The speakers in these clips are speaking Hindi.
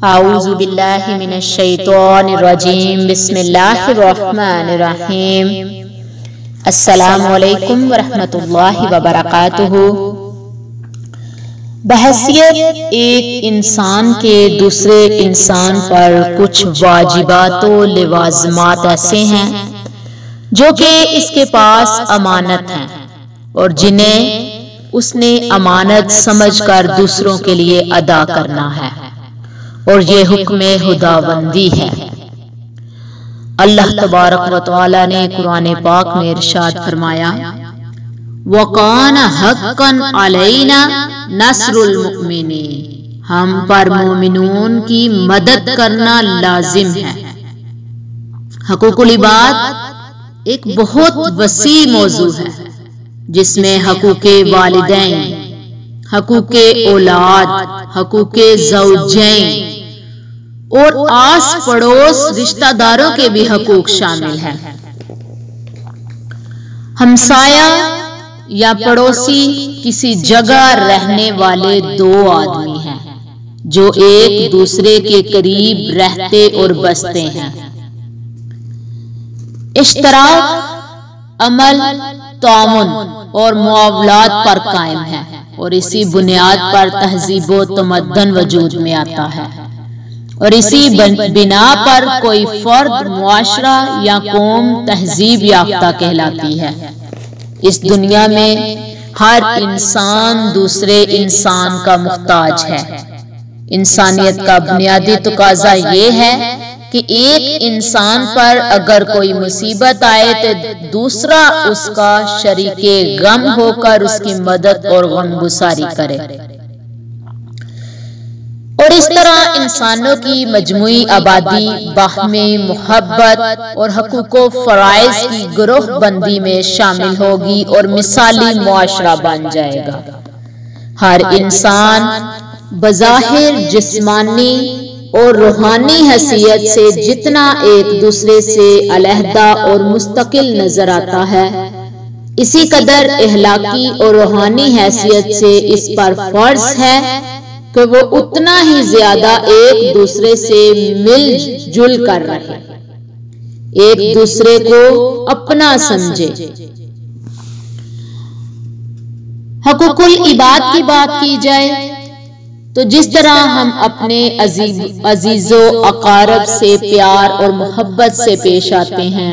आऊज़ु बिल्लाहि मिनश शैतानिर्रजीम बिस्मिल्लाहिर्रहमानिर्रहीम। अस्सलामु अलैकुम वरहमतुल्लाहि वबरकातुहू। बहैसियत एक इंसान के दूसरे इंसान पर कुछ वाजिबात व लवाज़िमात ऐसे हैं जो कि इसके पास अमानत हैं और जिन्हें उसने अमानत समझकर दूसरों के लिए अदा करना है, और ये हुक्म खुदाबंदी है। अल्लाह तबारक व तआला ने कुरान पाक में इरशाद फरमाया, वकान हक्कन अलैना नस्रुल मुमिनीन, हम पर मोमिनून की मदद करना लाजिम है। हकूकुल इबाद एक बहुत वसी मौजू है जिसमें हकूके वालिदैन, हकूके औलाद, हकूके ज़ौजैन और आस पड़ोस रिश्तेदारों के भी हकूक शामिल हैं। हमसाया या पड़ोसी किसी जगह रहने वाले दो आदमी हैं जो एक दूसरे के करीब रहते और बसते हैं। इश्तराक, अमल, तामुन और मुआवलात पर कायम है और इसी बुनियाद पर तहजीब व तमद्दन वजूद में आता है, और इसी बिना पर कोई फर्द, मुआशरा या कौम तहजीब याफ्ता कहलाती है। इस दुनिया में हर इंसान दूसरे इंसान का मुख्ताज है। इंसानियत का बुनियादी तकाजा ये है कि एक इंसान पर अगर कोई मुसीबत आए तो दूसरा उसका शरीके गम होकर उसकी मदद और गमगुसारी करे, और इस तरह इंसानों की मजमुई आबादी बाहमी मोहब्बत और हकूको फराइज की ग्रोह बंदी में शामिल होगी और मिसाली मुआशरा बन जाएगा। हर इंसान बज़ाहिर जिस्मानी और रूहानी हैसियत से जितना एक दूसरे से अलहदा और मुस्तकिल नजर आता है, इसी कदर इहलाकी और रूहानी हैसियत से इस पर फर्ज है कि वो उतना ही ज्यादा एक दूसरे से मिलजुल कर रहे, एक दूसरे को अपना समझे। हकूकुल इबाद की बात की जाए तो जिस तरह हम अपने अजीजो अकारब से प्यार और मोहब्बत से पेश आते हैं,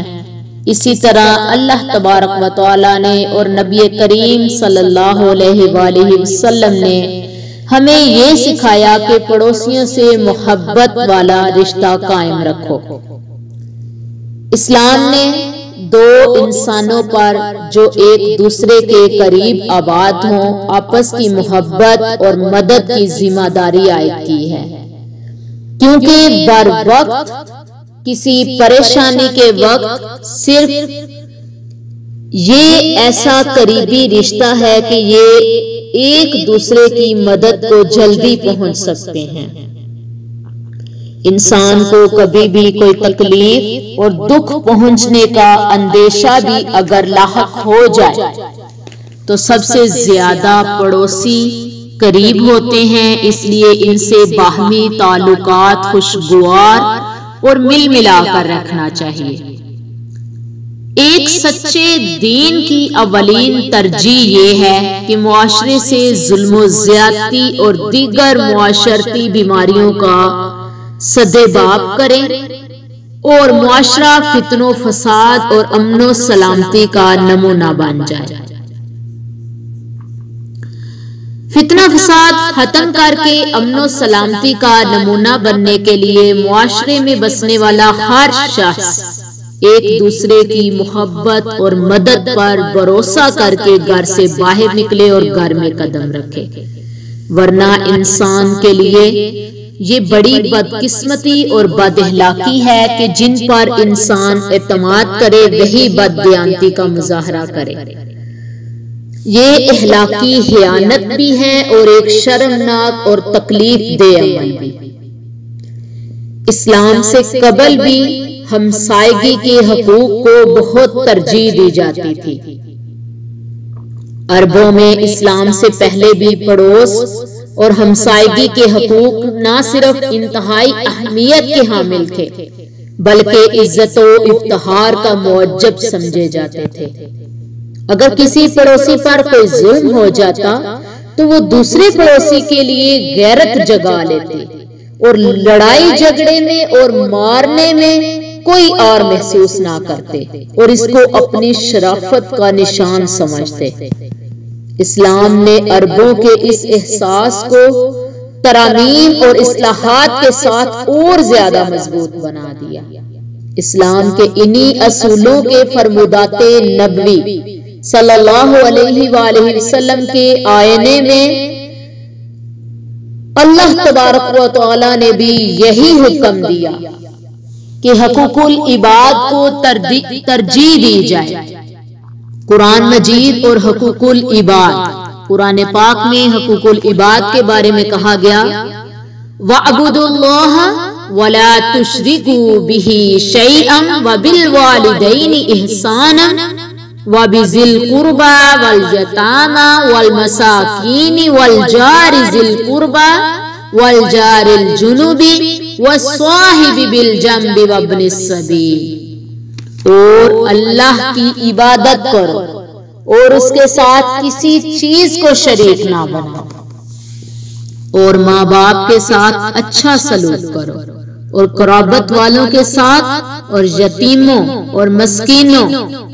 इसी तरह अल्लाह तबारक व तआला ने और नबी करीम सल्लल्लाहु अलैहि वसल्लम ने हमें ये सिखाया कि पड़ोसियों से मोहब्बत वाला रिश्ता कायम रखो। इस्लाम ने दो इंसानों पर जो एक दूसरे के करीब आबाद हों आपस की मोहब्बत और मदद की जिम्मेदारी आयद की है, क्योंकि बर वक्त किसी परेशानी के वक्त सिर्फ ये ऐसा करीबी रिश्ता है कि ये एक दूसरे की मदद को जल्दी पहुंच सकते हैं। इंसान को कभी भी कोई तकलीफ और दुख पहुंचने का अंदेशा भी अगर लाहक हो जाए तो सबसे ज्यादा पड़ोसी करीब होते हैं, इसलिए इनसे बाहमी ताल्लुकात खुशगवार और मिल मिला कर रखना चाहिए। एक सच्चे दीन की अवलीन तरजीह ये है कि मुआशरे से जुल्म ज़्यादती और दीगर मुआशरती बीमारियों का सदेबाब करें और मुआशरा फितनो फसाद और अमनो सलामती का नमूना बन जाए। फितना फसाद खत्म करके अमनो सलामती का नमूना बनने के लिए मुआशरे में बसने वाला हर शख्स एक दूसरे की मोहब्बत और मदद पर भरोसा करके घर से बाहर निकले और घर में कदम रखे, वरना इंसान के लिए ये बड़ी बदकिस्मती और बदअखलाकी है कि जिन पर इंसान एतमाद करे वही बददियानती का मुजाहरा करे। ये अखलाकी खयानत भी है और एक शर्मनाक और तकलीफ दे अमल भी। इस्लाम से कबल भी हमसायगी के हकूक को बहुत तरजीह दी जाती थी। अरबों में इस्लाम से पहले भी पड़ोस और हमसायगी के हकूक न सिर्फ इंतहाई अहमियत के हामिल थे बल्कि इज्जत और इफ्तिखार का मुअज्जब समझे जाते थे। अगर किसी पड़ोसी पर कोई जुल्म हो जाता तो वो दूसरे पड़ोसी के लिए गैरत जगा लेते और लड़ाई झगड़े में और मारने में कोई और महसूस ना करते और इसको अपनी शराफत का निशान समझते। इस्लाम ने अरबों के इस एहसास को तरामीम और इस्लाहात के साथ और ज्यादा मजबूत बना दिया। इस्लाम के इन्हीं असूलों के फरमुदाते नबवी सल्लल्लाहु अलैहि वसल्लम के आईने में अल्लाह तबारक व तआला ने भी यही हुक्म दिया कि हकूकुल इबाद को तरजीह दी जाए। कुरान मजीद और हकूकुल इबाद, कुरान पाक में हकूकुल इबाद के बारे में कहा गया वअबुदुल्लाह वला तुशरिकू बिही शैअन व बिल वालिदैनि इहसानन व बिजिल कुर्बा वल यतामा वल मसाकीनी वल जारि जिल कुर्बा वल जारिल जुनुबी वस्वाहिबि बिल जंबि वब्निस सबील। और अल्लाह की इबादत करो और उसके साथ किसी चीज को शरीक ना बनाओ और माँ बाप के साथ अच्छा सलूक करो और कराबत वालों के साथ और यतीमों और मस्कीनों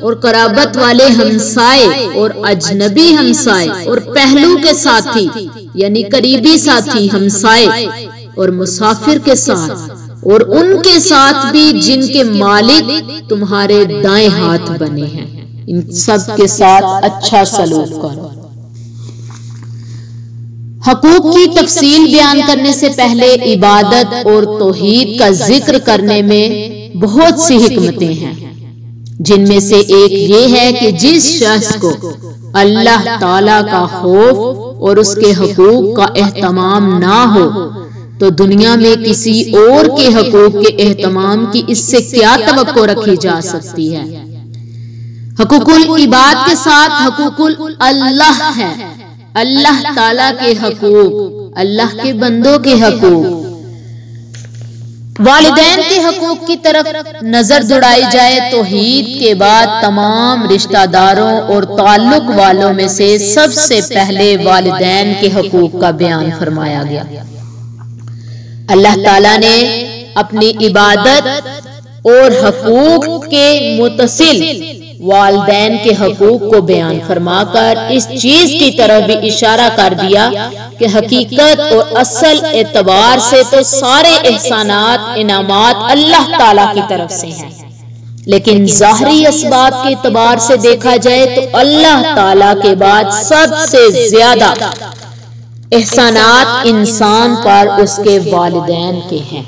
और कराबत वाले हमसाए और अजनबी हमसाए और पहलू के साथी यानी करीबी साथी हमसाए और मुसाफिर के साथ और उनके साथ भी जिनके मालिक तुम्हारे दाएं हाथ बने हैं, इन सब के साथ अच्छा सलूक करो। हकूक की तफसील बयान करने से पहले इबादत और तौहीद का जिक्र करने में बहुत सी हिकमतें हैं, जिनमें से एक ये है कि जिस शख्स को अल्लाह ताला का खौफ और उसके हकूक का एहतमाम ना हो तो दुनिया में किसी और के हकूक के एहतमाम की इससे क्या तवक्को रखी जा सकती है। हकूकुल इबाद के साथ हकूकुल अल्लाह है, अल्लाह ताला के हकूक, अल्लाह के बंदों के हकूक। वालिदैन के हकूक की तरफ नजर दौड़ाई जाए तो तौहीद के बाद तमाम रिश्तेदारों और ताल्लुक वालों में से सबसे पहले वालिदैन के हकूक का बयान फरमाया गया। अल्लाह ताला ने अपनी इबादत और हकूक के मुतसिल वालिदैन के हकूक को बयान फरमाकर इस चीज की तरफ भी इशारा कर दिया कि हकीकत और असल एतबार से तो सारे एहसानात इनामात अल्लाह ताला की तरफ से हैं, लेकिन ज़ाहरी असबाब के एतबार से देखा जाए तो अल्लाह ताला के बाद सबसे ज्यादा एहसानात इंसान पर उसके वालिदैन के हैं,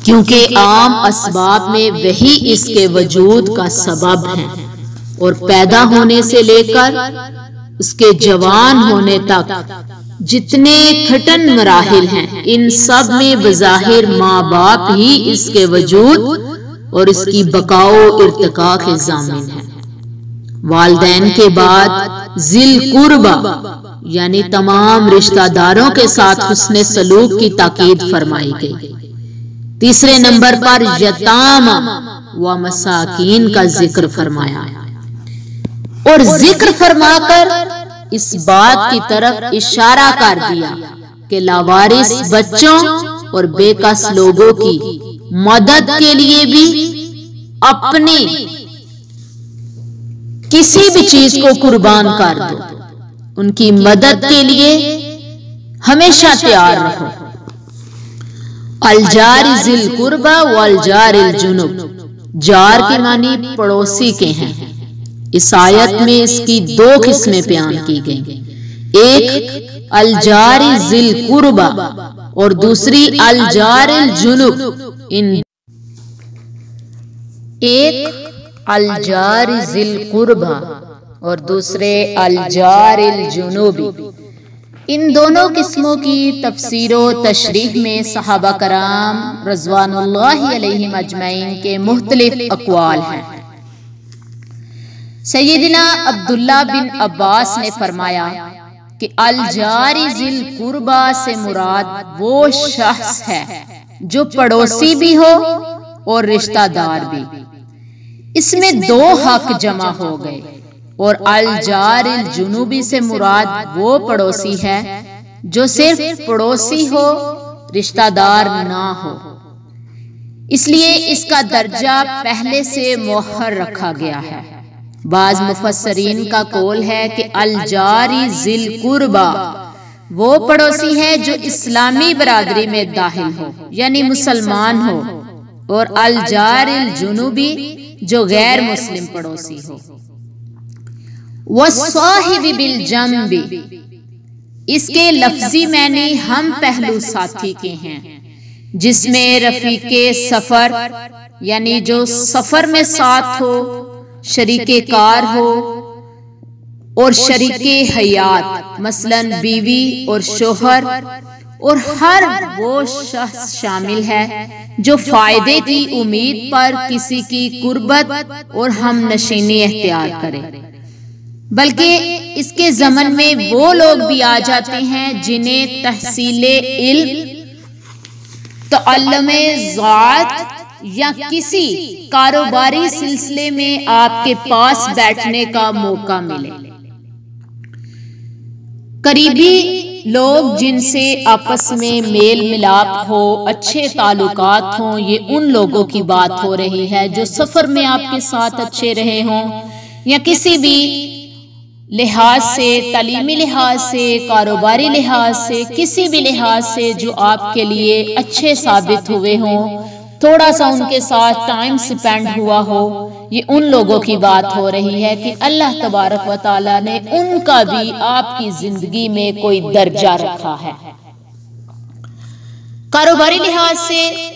क्योंकि आम असबाब में वही इसके वजूद का सबब है और पैदा होने से लेकर उसके जवान होने तक जितने कठिन मराहिल हैं, इन सब में बज़ाहिर माँ बाप ही इसके वजूद और इसकी बकाओ इर्तिका के ज़ामिन हैं। वालिदैन के बाद जिल कुर्बा यानी तमाम रिश्तेदारों के साथ हुस्ने सलूक की ताकीद फरमाई गई। तीसरे नंबर पर यतामा व मसाकीन का जिक्र फरमाया और जिक्र फरमाकर इस बात की तरफ इशारा कर दिया कि लावारिस बच्चों और बेकस लोगों की मदद के लिए भी अपनी किसी भी चीज को कुर्बान कर दो, उनकी मदद के लिए हमेशा तैयार रहो। अलजार जिल कुर्बा वल जारिल जुनुब, जार की मानी पड़ोसी के हैं। इस आयत में इसकी दो किस्में बयान की गई, एक अलजारी जिल कुर्बा और दूसरी अलजारिल जुनुब। एक अलजारी जिल कुर्बा और दूसरे अलजारिल जुनुबी। इन दोनों किस्मों की तफसीर व तशरीह में सहाबा कराम रज़वानुल्लाहि अलैहिम अजमईन के मुख्तलिफ अक़वाल हैं। सैयदना अब्दुल्ला बिन अब्बास ने फरमाया कि अल जारी जिल कुर्बा से मुराद वो शख्स है जो पड़ोसी भी हो और रिश्तेदार भी। इसमें दो हक जमा हो गए। और अल जारिल जुनूबी से मुराद वो पड़ोसी है जो सिर्फ पड़ोसी हो, रिश्तेदार ना हो। इसलिए इसका दर्जा पहले से मुअख्खर रखा गया है। बाज मुफस्सरीन का कौल है कि अल जारी जिल कुर्बा वो पड़ोसी है जो इस्लामी बरादरी में दाखिल हो, यानी मुसलमान हो, और अल जारिल जुनूबी जो गैर मुस्लिम पड़ोसी हो। वस्साहिबी बिल जंबी, इसके लफ्जी मैनी हम पहलू साथी के हैं, जिसमें रफीके सफर यानी जो सफर में साथ हो, शरीके कार हो, और शरीके हयात मसलन बीवी और शोहर, और हर वो शख्स शामिल है जो फायदे की उम्मीद पर किसी की कुर्बत और हम नशीनी इख्तियार करे। बल्कि इसके ज़मन में वो लोग भी आ जाते हैं जिन्हें तहसीले इल्म, तअल्लुमे ज़ात या किसी कारोबारी सिलसिले में आपके पास बैठने का मौका मिले। करीबी लोग जिनसे आपस में मेल मिलाप हो, अच्छे ताल्लुकात हों, ये उन लोगों की बात हो रही है जो सफर में आपके साथ अच्छे रहे हों, या किसी भी लिहाज से, तालीमी लिहाज से, कारोबारी लिहाज से, किसी भी लिहाज से जो आपके लिए अच्छे साबित हुए हों, थोड़ा सा उनके साथ टाइम स्पेंड हुआ हो। ये उन लोगों की बात हो रही है कि अल्लाह तबारक व तआला ने उनका भी आपकी जिंदगी में कोई दर्जा रखा है। कारोबारी लिहाज से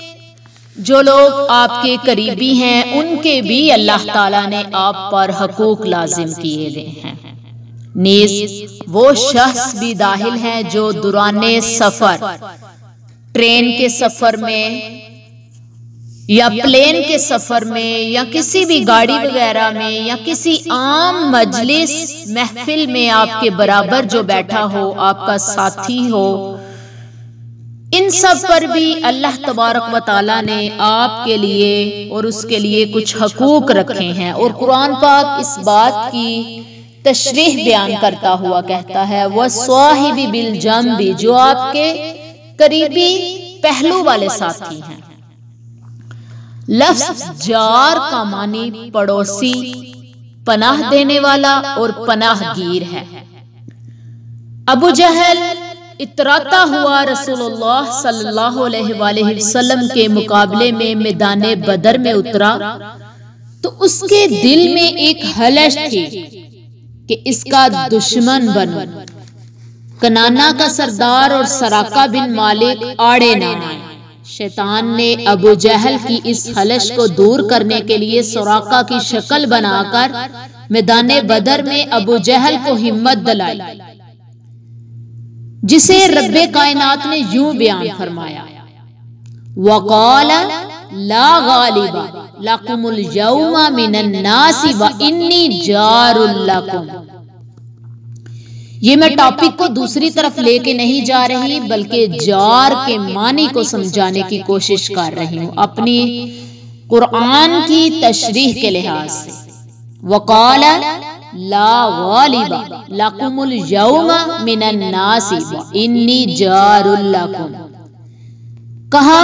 जो लोग आपके करीबी हैं, उनके भी अल्लाह ताला ने आप पर हकूक लाजिम किए गए हैं। नीज वो शख्स भी दाखिल है जो दुराने सफर, ट्रेन के सफर में या प्लेन के सफर में या किसी भी गाड़ी वगैरह में या किसी आम मजलिस महफिल में आपके बराबर जो बैठा हो, आपका साथी हो, इन सब पर भी अल्लाह तबारक व तआला ने आपके लिए और उसके लिए कुछ हकूक रखे हैं। और कुरान पाक इस बात की तशरीह बयान करता हुआ कहता है, वस्साहिबी बिल जंबी, जो आपके करीबी पहलू वाले साथी हैं। लफ्ज जार का मानी पड़ोसी, पनाह देने वाला और पनाहगीर है। अबू जहल इतराता हुआ रसूलुल्लाह सल्लल्लाहु अलैहि वसल्लम के मुकाबले में मैदाने बदर में उतरा तो उसके दिल में एक हलश थी कि इसका दुश्मन बनूं, कनाना का सरदार और सराका बिन मालिक आड़े ना आए। शैतान ने अबू जहल की इस हलश को दूर करने के लिए सराका की शक्ल बनाकर मैदाने बदर में अबू जहल को हिम्मत दिलाई, जिसे रब्बे कायनात ने यूं बयान फरमाया, वक़ाल ला गालिबा लकुमुल यौमा मिनन नासी व इन्नी जारुल लकुम। ये मैं टॉपिक को दूसरी तरफ लेके नहीं जा रही, बल्कि जार के मानी को समझाने की कोशिश कर रही हूँ अपनी कुरान की तशरीह के लिहाज से। वक़ाल ला गालिबा लकुमुल यौमा मिनन नासी व इन्नी जारुल लकुम, कहा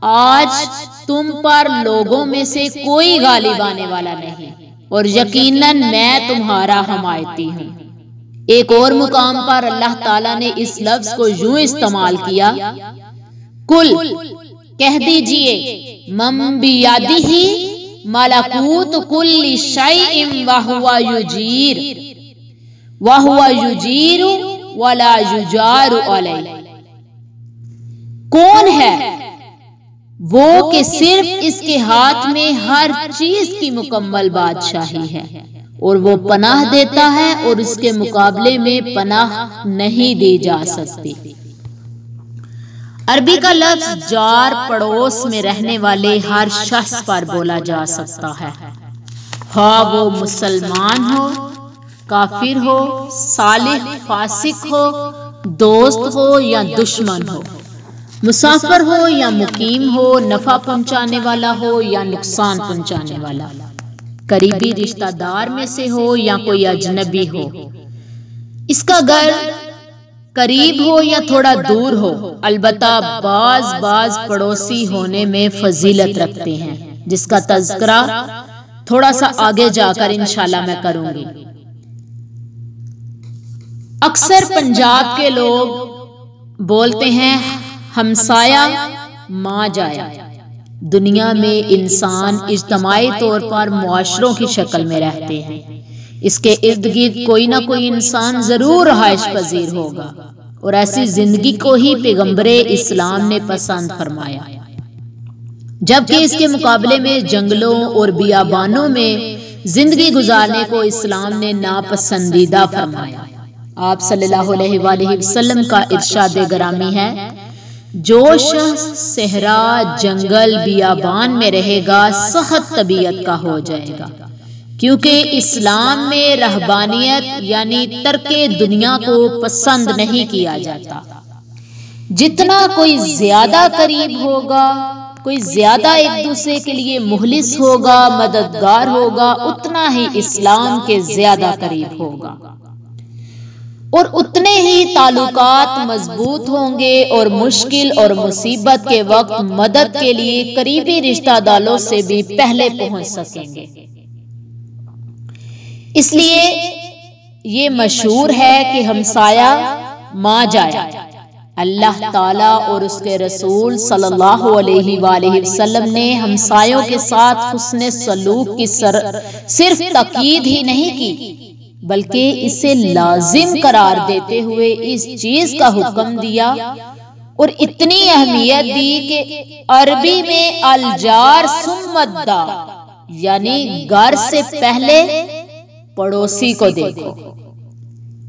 आज तुम पर लोगों में से कोई गालिब आने वाला नहीं और यकीनन मैं तुम्हारा हमायती हूँ। एक और मुकाम पर अल्लाह ताला ने इस लफ्ज को यूं इस्तेमाल किया, कुल कह दीजिए, मम बियदिही मलकूत कुल्ली शैइन व हुवा युजीरु वला युजारु अलैहि। कौन है वो कि सिर्फ इसके हाथ में हर चीज की मुकम्मल बादशाही है और वो पनाह देता है और इसके मुकाबले में पनाह नहीं दी जा सकती। अरबी का लफ्ज जार पड़ोस में रहने वाले हर शख्स पर बोला जा सकता है, हाँ वो मुसलमान हो काफिर हो, सालिह फासिक हो, दोस्त हो या दुश्मन हो, मुसाफिर हो या मुकीम हो, नफा पहुंचाने वाला हो या नुकसान पहुंचाने वाला, करीबी रिश्तेदार में से हो या कोई अजनबी हो, इसका घर करीब हो या थोड़ा दूर हो, अलबत्ता बाज पड़ोसी होने में फजीलत रखते हैं, जिसका तज़किरा थोड़ा सा आगे जाकर इंशाल्लाह मैं करूंगी। अक्सर पंजाब के लोग बोलते हैं हमसाया माँ जाया। दुनिया में इंसान इज्तमाई तौर पर मुआशरों की शक्ल में रहते हैं। इसके इर्द गिर्द कोई ना कोई इंसान जरूर रहाइश पजीर होगा और ऐसी जिंदगी को ही पैगंबरे इस्लाम ने पसंद फरमाया, जबकि इसके मुकाबले में जंगलों और बियाबानों में जिंदगी गुजारने को इस्लाम ने नापसंदीदा फरमाया। आप सल्लल्लाहु अलैहि वसल्लम का इरशाद ग्रामी है, जो शख्स सहरा जंगल बियाबान में रहेगा सहत तबीयत का हो जाएगा, क्योंकि इस्लाम में रहबानियत यानी तर्के दुनिया को पसंद नहीं किया जाता। जितना कोई ज्यादा करीब होगा, कोई ज्यादा एक दूसरे के लिए मुखलिस होगा, मददगार होगा, उतना ही इस्लाम के ज्यादा करीब होगा और उतने ही ताल्लुकात मजबूत होंगे और मुश्किल और मुसीबत के वक्त मदद के लिए करीबी रिश्तेदारों से भी पहले पहुंच सकेंगे। इसलिए ये मशहूर है कि हमसाया माँ जाया। अल्लाह ताला और उसके रसूल सल्लल्लाहु अलैहि वसल्लम ने हमसायों के साथ हुस्ने सलूक की सिर्फ ताकीद ही नहीं की, बल्कि इसे लाजिम करार देते हुए इस चीज का हुक्म दिया और इतनी अहमियत दी कि अरबी में अलजार सुम्मद्दा यानी घर से पहले पड़ोसी को देखो,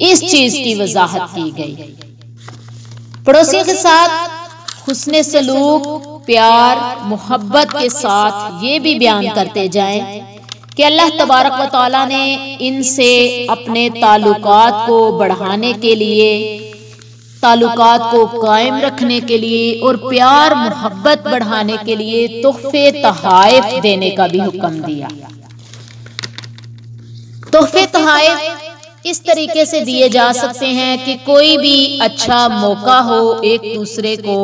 इस चीज की वजाहत की गई। पड़ोसियों के साथ हुस्ने सलूक, प्यार, मोहब्बत के साथ ये भी बयान करते जाएं कि अल्लाह तबारक व तआला ने इनसे अपने ताल्लुकात को बढ़ाने के लिए, ताल्लुकात को कायम रखने के लिए और प्यार मोहब्बत बढ़ाने के लिए तोहफे तहाइफ देने का भी हुक्म दिया। तोहफे तहाइफ इस तरीके से दिए जा सकते हैं कि कोई भी अच्छा मौका हो, एक दूसरे को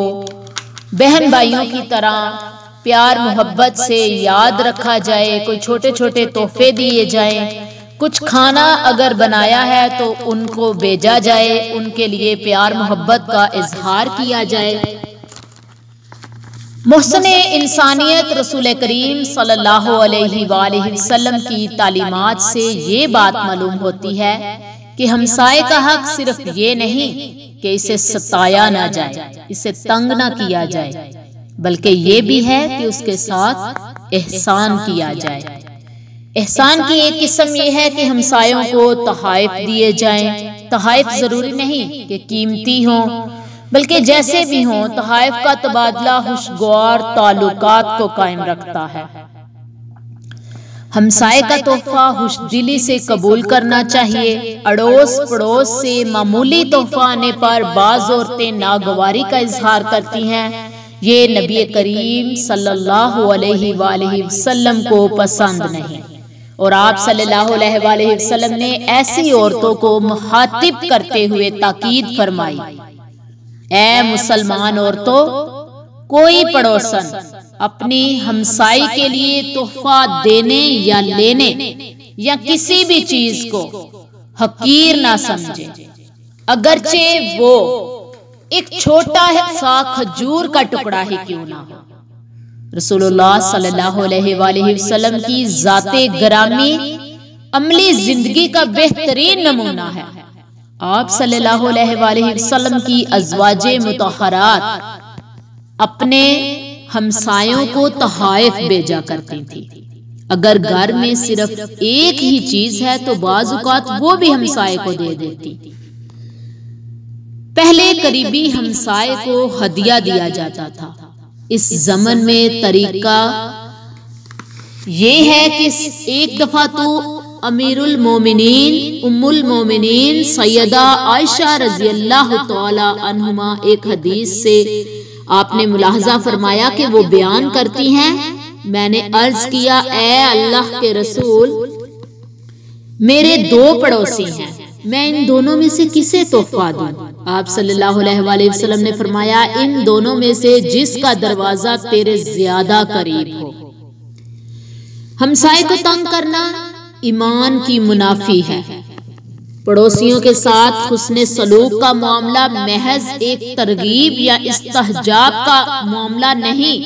बहन भाइयों की तरह प्यार मोहब्बत से याद रखा जाए, कोई छोटे छोटे तोहफे दिए जाएं, कुछ खाना अगर बनाया है तो उनको भेजा जाए, उनके लिए प्यार मोहब्बत का इजहार किया जाए। मोहसने इंसानियत रसूल करीम सल्लल्लाहु अलैहि वसल्लम की तालीमात से ये बात मालूम होती है कि हमसाये का हक सिर्फ ये नहीं कि इसे सताया ना जाए, इसे तंग ना किया जाए, बल्कि ये भी है कि उसके साथ एहसान किया जाए। एहसान की एक किस्म ये है कि हमसायों को तहाइफ दिए जाएं। तहाइफ जरूरी नहीं कि कीमती हों, बल्कि जैसे भी हों, तहाइफ का तबादला खुशगवार ताल्लुकात को कायम रखता है। हमसाये का तोहफा खुशदिली से कबूल करना चाहिए। अड़ोस पड़ोस से मामूली तोहफा आने पर बाज औरतें नागवारी का इजहार करती हैं। ये नबी करीम सल्लल्लाहु अलैहि वसल्लम को पसंद नहीं और आप सल्लल्लाहु अलैहि वसल्लम ने ऐसी औरतों को मुखातिब करते हुए ताकीद फरमाई, ऐ मुसलमान औरतों, कोई पड़ोसन अपनी हमसाई के लिए तोहफा देने या लेने या किसी भी चीज को हकीर ना समझे, अगरचे वो एक छोटा सा खजूर का टुकड़ा ही क्यों ना हो। रसूलुल्लाह सल्लल्लाहु अलैहि वसल्लम की जाते ग्रामी अमली जिंदगी का बेहतरीन नमूना है। आप सल्लल्लाहु अलैहि वसल्लम की अज़वाजे मुतहरात अपने हमसायों को तहाइफ भेजा करती थी। अगर घर में सिर्फ एक ही चीज है तो बाज़ औक़ात वो भी हमसाये को दे देती। पहले करीबी हमसाये को हदिया दिया जाता था। इस ज़मन में तरीका ये है कि एक दफा तो अमीरुल मोमिनीन उम्मुल मोमिनीन सैयदा आयशा रज़ी अल्लाह तआला अन्हुमा एक हदीस से आपने मुलाहजा फरमाया कि वो बयान करती हैं, मैंने अर्ज किया, ए अल्लाह के रसूल, मेरे दो पड़ोसी हैं, मैं इन दोनों में से किसे तोहफा दूं? आप सल्लल्लाहु अलैहि वसल्लम ने फरमाया, इन दोनों में से जिसका दरवाजा तेरे ज्यादा करीब हो। हमसाये को तंग करना ईमान की मुनाफी है। पड़ोसियों के साथ हुस्ने सलूक का मामला महज एक तरगीब या इस्तहजाब का मामला नहीं,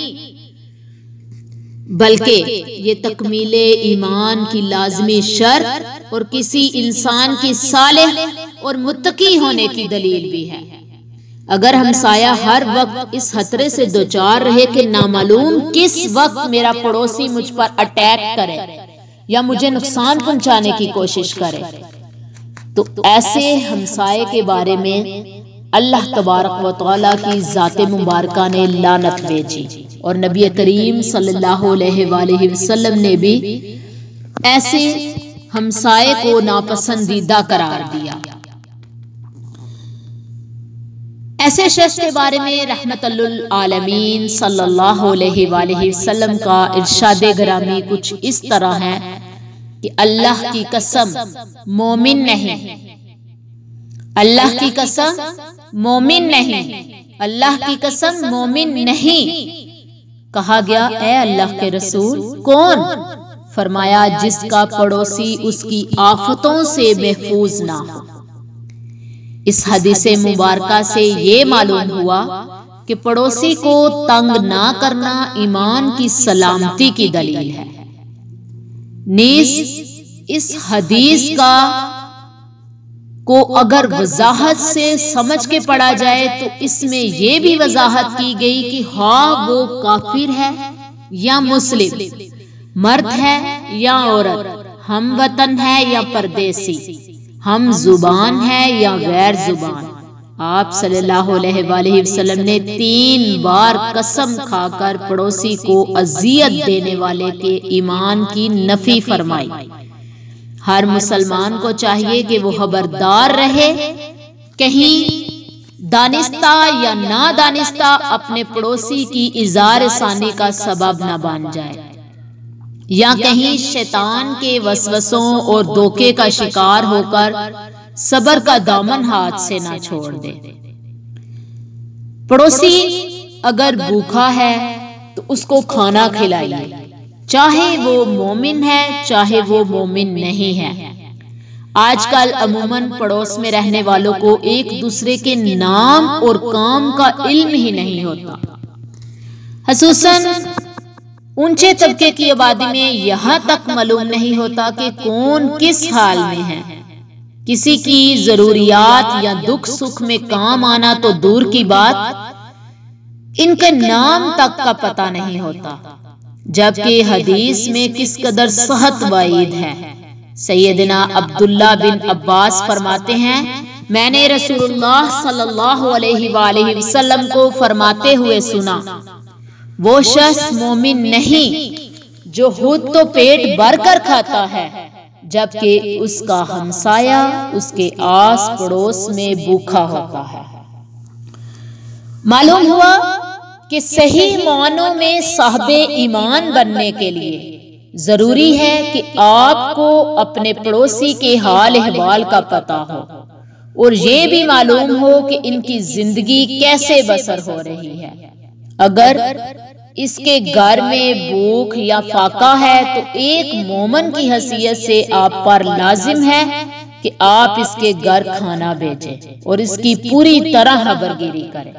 बल्कि ये तकमीले ईमान की लाजमी शर्त और किसी इंसान की सालेह और मुत्तकी होने की दलील भी है। अगर हमसाया हर वक्त इस खतरे से दोचार रहे कि नामालूम किस वक्त मेरा पड़ोसी मुझ पर अटैक करे या मुझे नुकसान पहुंचाने की कोशिश करे, तो ऐसे हमसाये के बारे में अल्लाह तबारक व तआला की ज़ाते मुबारका ने लानत भेजी और नबी करीम सल्लल्लाहु अलैहि वसल्लम ने भी ऐसे हमसाये को नापसंदीदा करार दिया। ऐसे शख्स के बारे में रहमतुल आलमीन सल्लल्लाहु अलैहि वसल्लम का इरशादे ग्रामी कुछ इस तरह है कि अल्लाह की कसम मोमिन नहीं, अल्लाह की कसम मोमिन नहीं, अल्लाह की कसम मोमिन नहीं। कहा गया, ए अल्लाह के रसूल, कौन? फरमाया, जिसका पड़ोसी उसकी आफतों से महफूज ना हो। इस हदीस मुबारका से ये मालूम हुआ कि पड़ोसी को तंग ना करना ईमान की सलामती की दलील है। नीस इस हदीस को अगर वजाहत से समझ के पढ़ा जाए तो इसमें यह भी वजाहत की गई कि हाँ, वो काफिर है या मुस्लिम, मर्द है या औरत, हम वतन है या परदेसी, हम जुबान है या गैर जुबान। आप सल्लल्लाहु अलैहि वसल्लम ने 3 बार कसम खाकर पड़ोसी को अजियत देने वाले के ईमान की नफी फरमाई। हर मुसलमान को चाहिए कि वो खबरदार रहे, कहीं दानिस्ता या नादानिस्ता अपने पड़ोसी की इज़ार सानी का सबब न बन जाए या कहीं शैतान के वसवसों और धोखे का शिकार होकर सब्र का दामन हाथ से ना छोड़ दे। पड़ोसी अगर भूखा है तो उसको खाना खिलाइए, चाहे वो मोमिन है चाहे वो मोमिन नहीं है। आजकल अमूमन पड़ोस में रहने वालों को एक दूसरे के नाम और काम का इल्म ही नहीं होता। खुसूसन ऊंचे तबके की आबादी में यहाँ तक मालूम नहीं होता कि कौन किस हाल में है। किसी की जरूरियात या दुख सुख में काम आना तो दूर की बात, इनके नाम तक का पता नहीं होता, जबकि हदीस में किस कदर सख्त वाइद है। सैयदना अब्दुल्ला बिन अब्बास फरमाते हैं, मैंने रसूलुल्लाह सल्लल्लाहु अलैहि वसल्लम को फरमाते हुए सुना, वो शख्स मोमिन नहीं जो खुद तो पेट भरकर खाता है, जबकि उसका हमसाया उसके आस पड़ोस में भूखा होता है। मालूम हुआ कि सही मानों में साहबे ईमान बनने के लिए जरूरी है कि आपको अपने पड़ोसी के हाल अहवाल का पता हो और ये भी मालूम हो कि इनकी जिंदगी कैसे बसर हो रही है। अगर इसके घर में भूख या फाका है तो एक मोमन की हैसियत से आप पर लाजिम है कि आप इसके घर खाना भेजें और इसकी पूरी तरह खबरगिरी करें।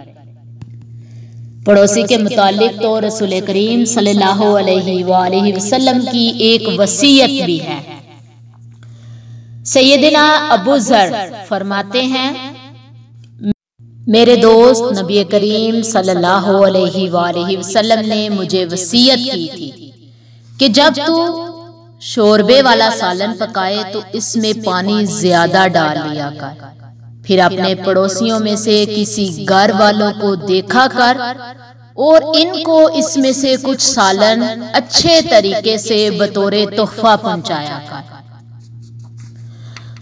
पड़ोसी के मुतालिक तो रसूल करीम सल्लल्लाहु अलैहि वसल्लम की एक वसीयत भी है। सैयदना अबू ज़र फरमाते हैं, मेरे दोस्त नबी करीम सल्लल्लाहु अलैहि वसल्लम ने मुझे वसीयत की थी कि जब तू शोरबे वाला सालन पकाए तो इसमें पानी ज्यादा डाल लिया कर, फिर अपने पड़ोसियों में से किसी घर वालों को देखा कर और इनको इसमें से कुछ सालन अच्छे तरीके से बतौरे तोहफा पहुंचाया कर।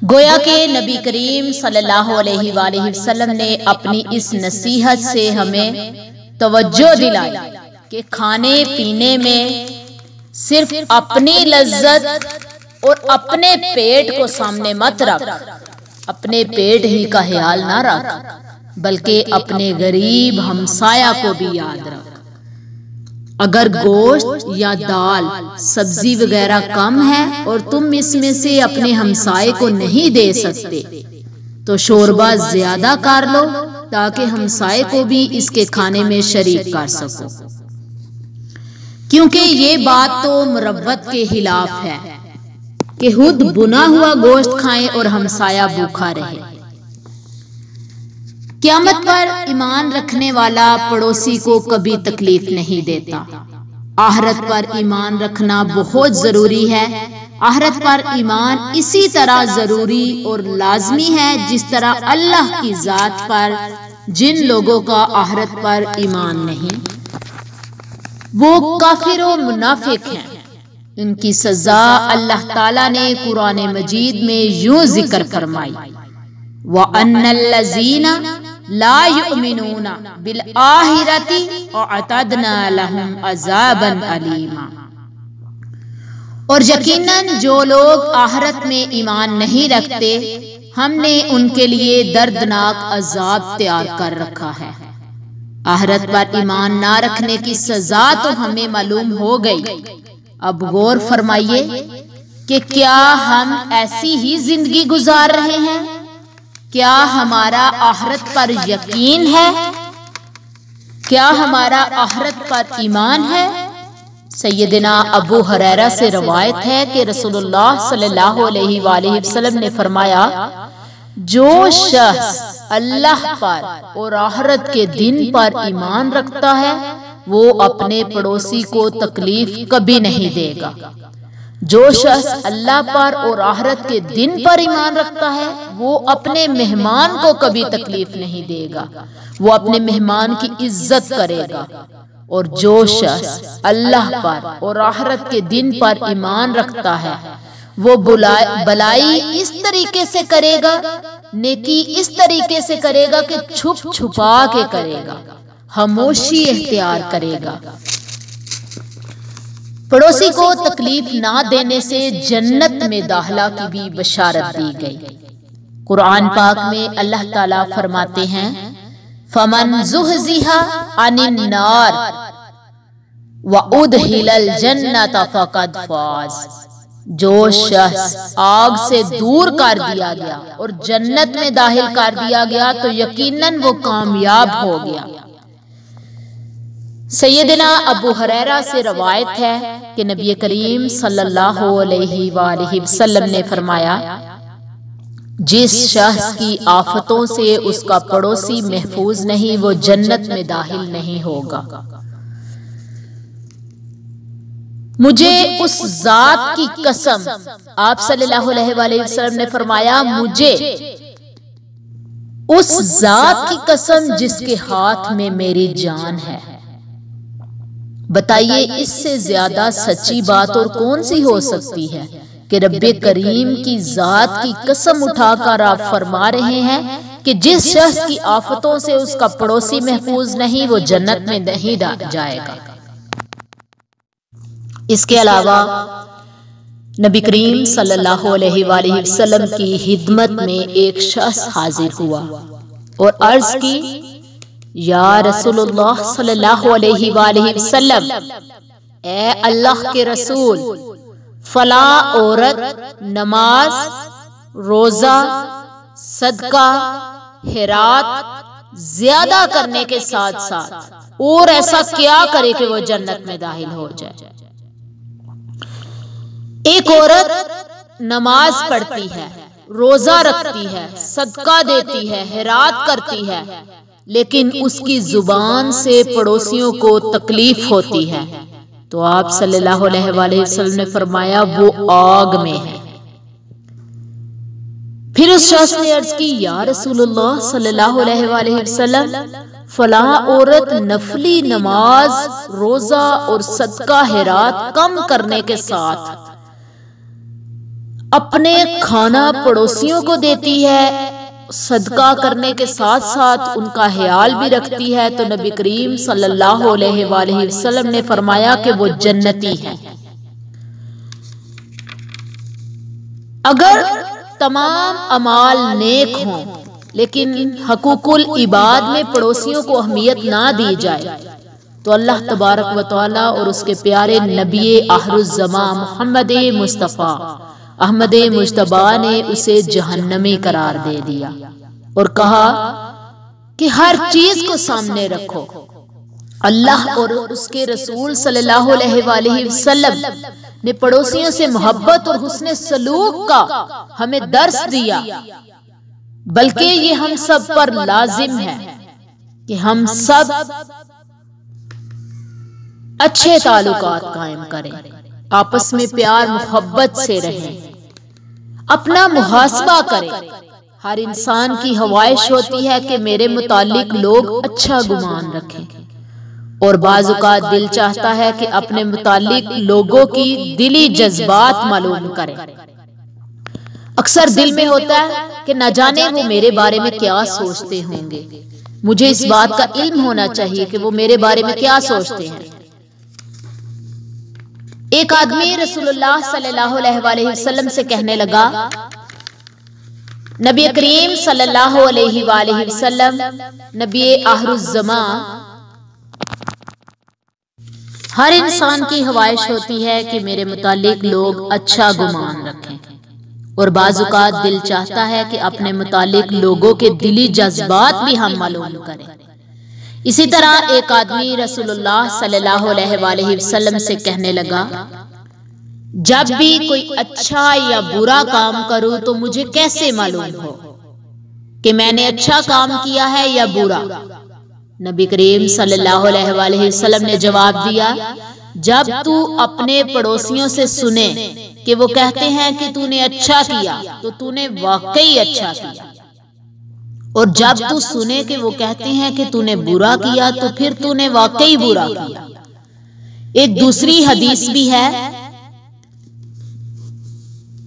गोया के नबी करीम सल्लल्लाहु अलैहि वसल्लम ने अपनी इस नसीहत से हमें तवज्जो दिलाई कि खाने पीने में सिर्फ अपनी लज्जत और अपने पेट को सामने मत रख, अपने पेट ही का ख्याल ना रख, बल्कि अपने गरीब हमसाया को भी याद रख। अगर गोश्त या दाल सब्जी वगैरह कम है और तुम इसमें से अपने हमसाए को नहीं दे सकते तो शोरबा ज्यादा कर लो ताकि हमसाए को भी इसके खाने में शरीक कर सको, क्योंकि ये बात तो मुरव्वत के खिलाफ है कि खुद बुना हुआ गोश्त खाएं और हमसाया भूखा रहे। क़यामत पर ईमान रखने वाला पड़ोसी को कभी तकलीफ नहीं देता। आखिरत पर ईमान रखना बहुत जरूरी है। आखिरत पर ईमान इसी तरह जरूरी और लाजमी है जिस तरह अल्लाह की जात पर जिन लोगों का आखिरत पर ईमान नहीं, वो काफिर और मुनाफिक हैं। इनकी सजा अल्लाह ताला ने कुरान मजीद में यूं जिक्र फरमाई, व अन्नल्लज़ीना ला युमिनूना बिल आखिरती अअतदना लहुम अज़ाबन अलीमा। और यकीनन जो लोग आखिरत में ईमान नहीं रखते, हमने उनके लिए दर्दनाक अजाब तैयार कर रखा है। आखिरत पर ईमान ना रखने की सजा तो हमें मालूम हो गई। अब गौर फरमाइए कि क्या हम ऐसी ही जिंदगी गुजार रहे हैं? क्या हमारा आखिरत पर यकीन है? क्या हमारा आखिरत पर ईमान है? सैयदना अबू हुरैरा से रवायत है कि रसूलुल्लाह सल्लल्लाहु अलैहि वसल्लम ने फरमाया, जो शख्स अल्लाह पर और आखिरत के दिन पर ईमान रखता है वो अपने पड़ोसी को तकलीफ कभी नहीं देगा। जो शख्स अल्लाह पर और आखिरत के दिन पर ईमान रखता है वो अपने मेहमान को कभी तकलीफ नहीं देगा, वो अपने मेहमान की इज्जत करेगा। और जो शख्स अल्लाह पर और आखिरत के दिन पर ईमान रखता है वो भलाई इस तरीके से करेगा, नेकी इस तरीके से करेगा कि छुप छुपा के करेगा, खामोशी इख्तियार करेगा। पड़ोसी को तकलीफ ना देने से जन्नत में दाखिला की भी बशारत दी गई। कुरान पाक में अल्लाह ताला फरमाते हैं, फमन ज़ुहज़िहा अनिन नार व उदखिलल जन्नत फक़द फ़ाज़। जो शख्स आग से दूर कर दिया गया और जन्नत में दाखिल कर दिया गया तो यकीनन वो कामयाब हो गया। सैयदना अबू हुरैरा से रवायत है कि नबी करीम सल्लल्लाहु अलैहि वसल्लम ने फरमाया, जिस शख्स की आफतों से उसका पड़ोसी महफूज नहीं वो जन्नत में दाखिल नहीं होगा। मुझे उस जात की कसम, आप सल्लल्लाहु अलैहि वसल्लम ने फरमाया, मुझे उस जात की कसम जिसके हाथ में मेरी जान है। बताइए इससे ज्यादा सच्ची बात और कौन सी हो सकती है कि रब्बे करीम की जात की कसम उठाकर आप फरमा रहे हैं कि जिस शख्स की आफतों से उसका पड़ोसी महफूज नहीं वो जन्नत में नहीं जाएगा। इसके अलावा नबी करीम सल्लल्लाहु अलैहि वसल्लम की खिदमत में एक शख्स हाजिर हुआ और अर्ज की, या रसूलुल्लाह सल्लल्लाहु अलैहि वसल्लम, ए अल्लाह के रसूल, फला औरत नमाज, रोजा, सदका, खैरात ज्यादा करने के साथ साथ और ऐसा क्या करे कि वो जन्नत में दाखिल हो जाए। एक औरत नमाज पढ़ती है, रोजा रखती है, सदका देती है, खैरात करती है, लेकिन उसकी जुबान से पड़ोसियों को तकलीफ होती है तो आप सल्लल्लाहु अलैहि वसल्लम ने फरमाया वो आग में है। फिर उस शख्स ने अर्ज की, या रसूलुल्लाह सल्लल्लाहु अलैहि वसल्लम, फलां औरत नफली नमाज, रोजा और सदका खैरात कम करने के साथ अपने खाना पड़ोसियों को देती है, सदका करने के साथ साथ उनका ख्याल भी रखती है, तो नबी करीम सल्लल्लाहु अलैहि वसल्लम ने फरमाया कि वो जन्नती है। अगर तमाम अमाल नेक हों लेकिन हकूकुल इबाद में पड़ोसियों को अहमियत ना दी जाए, तो अल्लाह तबारक व तआला और उसके प्यारे नबी आखिरुज़्ज़मा मोहम्मद मुस्तफ़ा अहमद मुज्तबा ने उसे जहन्नमी करार दे दिया और कहा कि हर चीज को सामने रखो। अल्लाह और उसके रसूल सल्लल्लाहु अलैहि वसल्लम ने पड़ोसियों से मोहब्बत और हुस्न सलूक का हमें दर्स दिया, बल्कि ये हम सब पर लाजिम है कि हम सब अच्छे ताल्लुकात कायम करें, आपस में प्यार मोहब्बत से रहें, अपना मुहासबा करें। हर इंसान की ख्वाहिश होती है कि मेरे मुतालिक लोग अच्छा गुमान रखें, और बाज़-औक़ात दिल चाहता है कि अपने मुतालिक लोगों की दिली जज्बात मालूम करें। अक्सर दिल में होता है कि न जाने वो मेरे बारे में क्या सोचते होंगे, मुझे इस बात का इल्म होना चाहिए कि वो मेरे बारे में क्या सोचते हैं। एक आदमी रसूलुल्लाह सल्लल्लाहु अलैहि वसल्लम से कहने लगा, नबी करीम सल्लल्लाहु अलैहि वसल्लम, नबी आखिरुज़्ज़मा, हर इंसान की ख्वाहिश होती है कि मेरे मुतालिक लोग अच्छा गुमान रखें, और बाज़-औक़ात दिल चाहता है कि अपने मुतालिक लोगों के दिली जज्बात भी हम मालूम करें। इसी तरह एक आदमी रसूलुल्लाह सल्लल्लाहु अलैहि वसल्लम से कहने लगा, जब भी कोई अच्छा या बुरा काम करूं तो मुझे कैसे मालूम हो कि मैंने अच्छा काम किया है या बुरा? नबी करीम सल्लल्लाहु अलैहि वसल्लम ने जवाब दिया, जब तू अपने पड़ोसियों से सुने कि वो कहते हैं कि तूने अच्छा किया तो तूने वाकई अच्छा किया, और जब तू सुने कि वो कहते हैं कि तूने बुरा किया तो फिर तूने वाकई बुरा किया। एक दूसरी हदीस भी है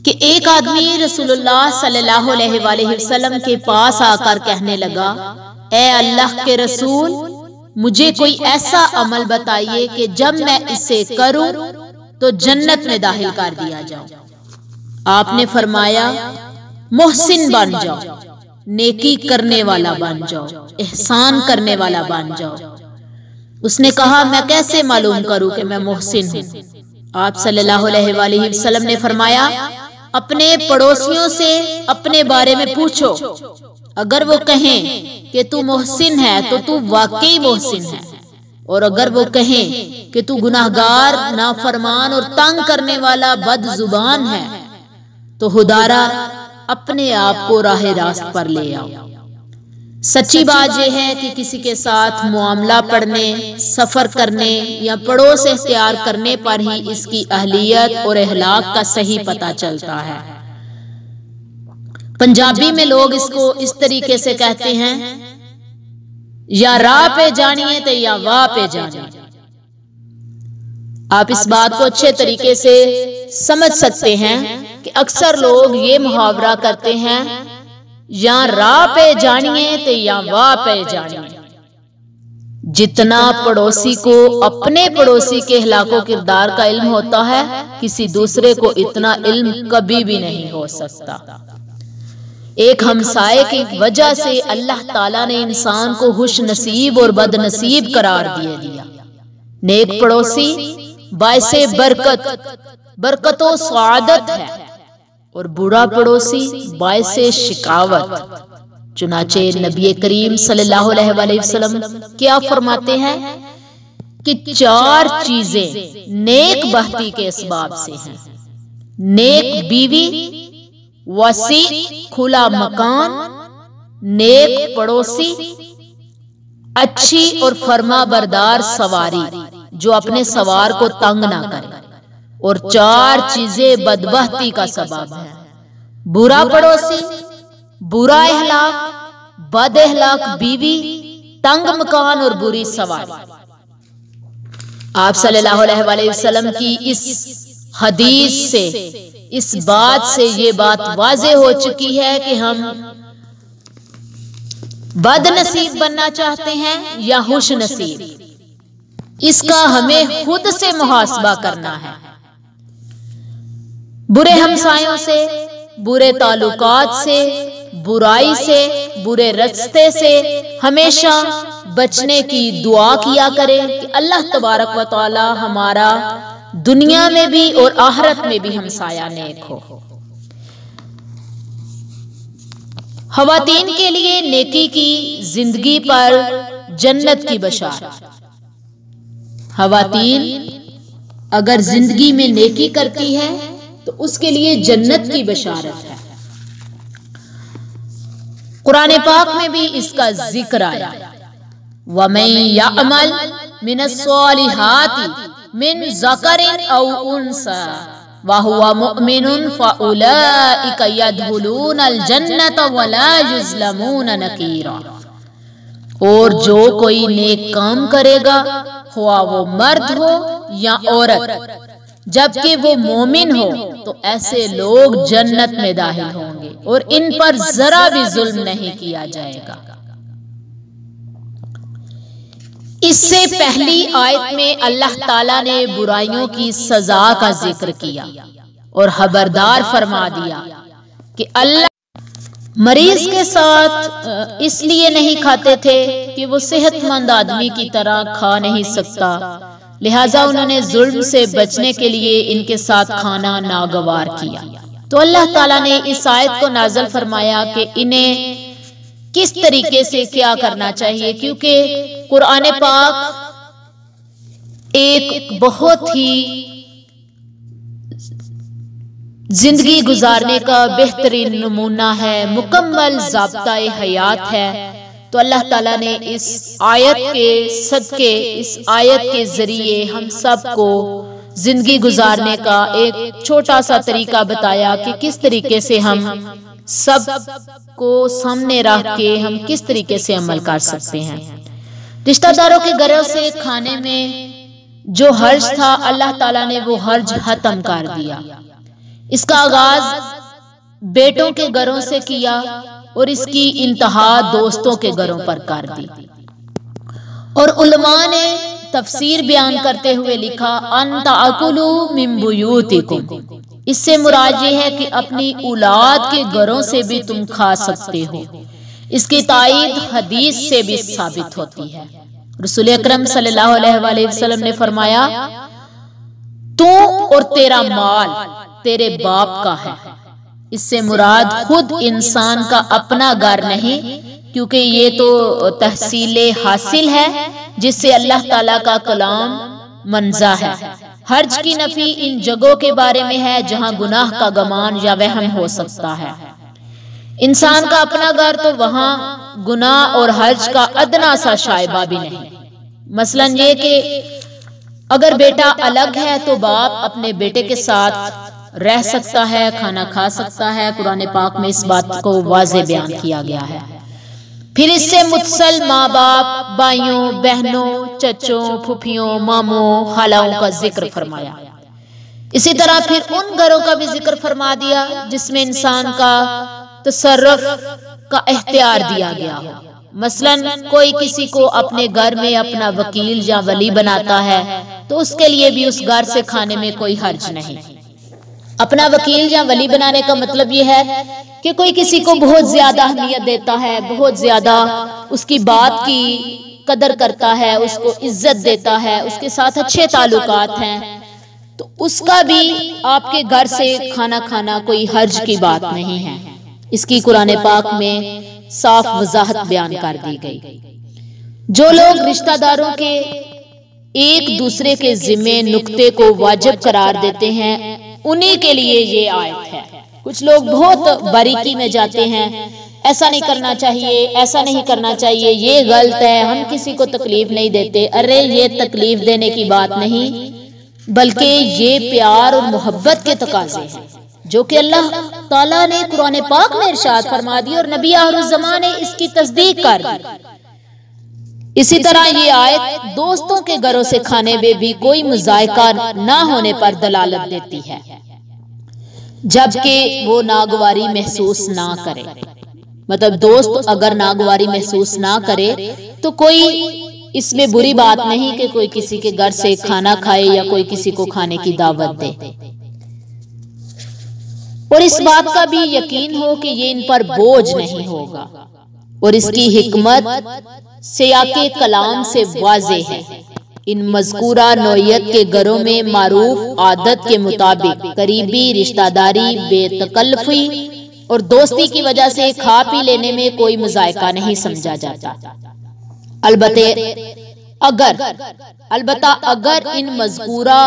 कि एक आदमी रसूलुल्लाह सल्लल्लाहु अलैहि वसल्लम के पास आकर कहने लगा, ए अल्लाह के रसूल, मुझे कोई ऐसा अमल बताइए कि जब मैं इसे करूं तो जन्नत में दाखिल कर दिया जाऊं। आपने फरमाया, मोहसिन बन जाओ, नेकी करने वाला बन जाओ, एहसान करने वाला बन जाओ। उसने कहा, मैं कैसे मालूम करूं कि मैं मोहसिन हूं? आप सल्लल्लाहु अलैहि वसल्लम ने फरमाया, अपने पड़ोसियों से अपने बारे में पूछो, अगर वो कहें कि तू मोहसिन है तो तू वाकई मोहसिन है, और अगर वो कहें कि तू गुनाहगार, नाफरमान और तंग करने वाला बदजुबान है तो खुदारा अपने आप को राह रास्त पर ले आओ। सच्ची बात यह है कि किसी के साथ मुआमला पढ़ने, सफर करने या पड़ोस इख्तियार करने पर ही इसकी अहलियत और अखलाक का सही पता चलता है। पंजाबी में लोग इसको इस तरीके से कहते हैं, या राह पे जानिए तो या वाह पे जानिए। आप इस बात को अच्छे तरीके से समझ सकते हैं कि अक्सर लोग ये मुहावरा करते हैं, या राह पे जानिए तो या वाह पे जानिए। जितना पड़ोसी को अपने पड़ोसी के अखलाको किरदार का इल्म होता है, किसी दूसरे को इतना इल्म कभी भी नहीं हो सकता। एक हमसाये की वजह से अल्लाह ताला ने इंसान को खुश नसीब और बदनसीब करार दे दिया। नेक पड़ोसी बाइसे बरकतो स्वादत है, और बुरा पड़ोसी बाइसे शिकावत। चुनाचे नबी करीम सल्लल्लाहु अलैहि वसल्लम क्या फरमाते हैं कि 4 चीजें नेक बहती के असबाब से हैं। नेक बीवी, वसी खुला मकान, नेक पड़ोसी, अच्छी और फर्मा बरदार सवारी जो अपने सवार को तंग ना करे, और 4 चीजें बदबख्ती का सबब है। बुरा पड़ोसी, बुरा अहलाक, बद अहलाक बीवी, तंग मकान और बुरी सवारी। आप सल्लल्लाहु अलैहि वसल्लम की इस हदीस से इस बात से ये बात वाज़े हो चुकी है कि हम बदनसीब बनना चाहते हैं या खुशनसीब। इसका हमें खुद से मुहासबा करना है। बुरे हमसायों से, बुरे ताल्लुकात से, बुराई से, बुरे रास्ते से हमेशा बचने की दुआ किया करें कि अल्लाह तबारक व तआला हमारा दुनिया में भी और आखिरत में भी हमसाया नेक हो। ख़वातीन के लिए नेकी की जिंदगी पर जन्नत की बशारत। ख़वातीन अगर जिंदगी में नेकी करती है तो उसके लिए जन्नत की बशारत है। कुरान पाक में भी इसका जिक्र आया, वमन यअमल मिनस्सॉलिहाति मिन ज़करिन औ उन्सा वहुवा मुमिनुन फउलाइका यदखुलूनल जन्नत वला युज़लमून नकीरा। और जो कोई नेक काम करेगा, हुआ वो मर्द हो या औरत, जबकि वो मोमिन हो, तो ऐसे लोग जन्नत में दाखिल होंगे और इन पर जरा भी जुल्म नहीं किया जाएगा। इससे पहली आयत में अल्लाह ताला ने बुराइयों की सजा का जिक्र किया और खबरदार फरमा दिया कि अल्लाह मरीज के साथ इसलिए नहीं खाते थे कि वो सेहतमंद आदमी की तरह खा नहीं सकता, लिहाजा उन्होंने जुल्म से बचने के लिए इनके साथ खाना नागवार किया। तो अल्लाह ताला ने इस आयत को नाज़िल फरमाया कि इन्हें किस तरीके से क्या करना चाहिए, क्योंकि कुरान पाक एक बहुत ही जिंदगी गुजारने का बेहतरीन नमूना है, मुकम्मल ज़ाब्ता-ए हयात है। तो अल्लाह ताला ने इस आयत के सदके, इस आयत के जरिए हम सबको जिंदगी गुजारने का एक छोटा सा तरीका बताया कि किस तरीके से हम सब को सामने रख के हम किस तरीके से अमल कर सकते हैं। रिश्तेदारों के घरों से खाने में जो हर्ज था, अल्लाह ताला ने वो हर्ज खत्म कर दिया। इसका आगाज बेटों के घरों से किया और इसकी इंतहा दोस्तों के घरों पर कर दी। और उलमा ने तफसीर बयान करते हुए लिखा, अन ताकुलू मिन बुयूतिकुम, इससे मुराद ये है कि अपनी औलाद के घरों से भी तुम खा सकते हो। इसकी तायीद हदीस से भी साबित होती है। रसूल अकरम सल्लल्लाहु अलैहि वसल्लम ने फरमाया, तू और तेरा माल तेरे बाप का है। इससे मुराद खुद इंसान का अपना घर नहीं, क्योंकि ये तो तहसीले हासिल है जिससे अल्लाह ताला का कलाम मंजा है। हर्ज की नफी इन जगहों के बारे में है जहां गुनाह का गमान या वहम हो सकता है। इंसान का अपना घर तो वहां गुनाह और हर्ज का अदना सा शायबा भी नहीं। मसलन ये कि अगर बेटा अलग है तो बाप अपने बेटे के साथ रह सकता है, खाना खा सकता है। कुरान पाक में इस बात को वाज़े बयान किया गया है। फिर इससे मुत्सल माँ बाप, भाइयों, बहनों, चचों, फूफियों, मामों, खालाओं का जिक्र फरमाया। इसी तरह फिर उन घरों का भी जिक्र फरमा दिया जिसमें इंसान का तसर्रुफ का इख्तियार दिया गया हो। मसलन कोई किसी को अपने घर में अपना वकील या वली बनाता है तो उसके लिए भी उस घर से खाने में कोई हर्ज नहीं। अपना वकील या वली बनाने का मतलब यह है कि कोई किसी को बहुत ज्यादा अहमियत देता है, बहुत ज्यादा उसकी बात की कदर करता है, उसको इज्जत देता है, उसके साथ अच्छे ताल्लुकात हैं, तो उसका भी आपके घर से खाना खाना कोई हर्ज की बात नहीं है। इसकी कुरान पाक में साफ वजाहत बयान कर दी गई। जो लोग रिश्तेदारों के एक दूसरे के जिम्मे नुक्ते को वाजिब करार देते हैं, उन्हीं के लिए ये आयत है। कुछ लोग बहुत बारीकी में जाते हैं, ऐसा नहीं करना चाहिए, ऐसा नहीं करना चाहिए, ये गलत है, हम किसी को तकलीफ नहीं देते। अरे ये तकलीफ देने की बात नहीं, बल्कि ये प्यार और मोहब्बत के तकाजे हैं जो कि अल्लाह ताला ने कुरान पाक में इरशाद फरमा दी और नबी आखिरुज़्ज़मान ने इसकी तस्दीक कर दी। इसी तरह ये आयत दोस्तों के घरों से खाने में भी कोई मुज़ायका ना होने पर दलालत देती है। जबकि वो नागवारी महसूस ना करे। मतलब दोस्त अगर नागवारी महसूस ना करे तो कोई इसमें बुरी बात नहीं कि कोई किसी के घर से खाना खाए या कोई किसी को खाने की दावत दे, और इस बात का भी यकीन हो कि ये इन पर बोझ नहीं होगा। और इसकी हिकमत सियाके कलाम से वाज़े है। इन मज़कूरा नौयत के घरों में मारूफ आदत के मुताबिक करीबी रिश्तेदारी, बेतकल्फ़ी और दोस्ती की वजह से खा पी लेने में कोई मुज़ायका नहीं समझा जाता। अलबत्ता अगर इन मज़कूरा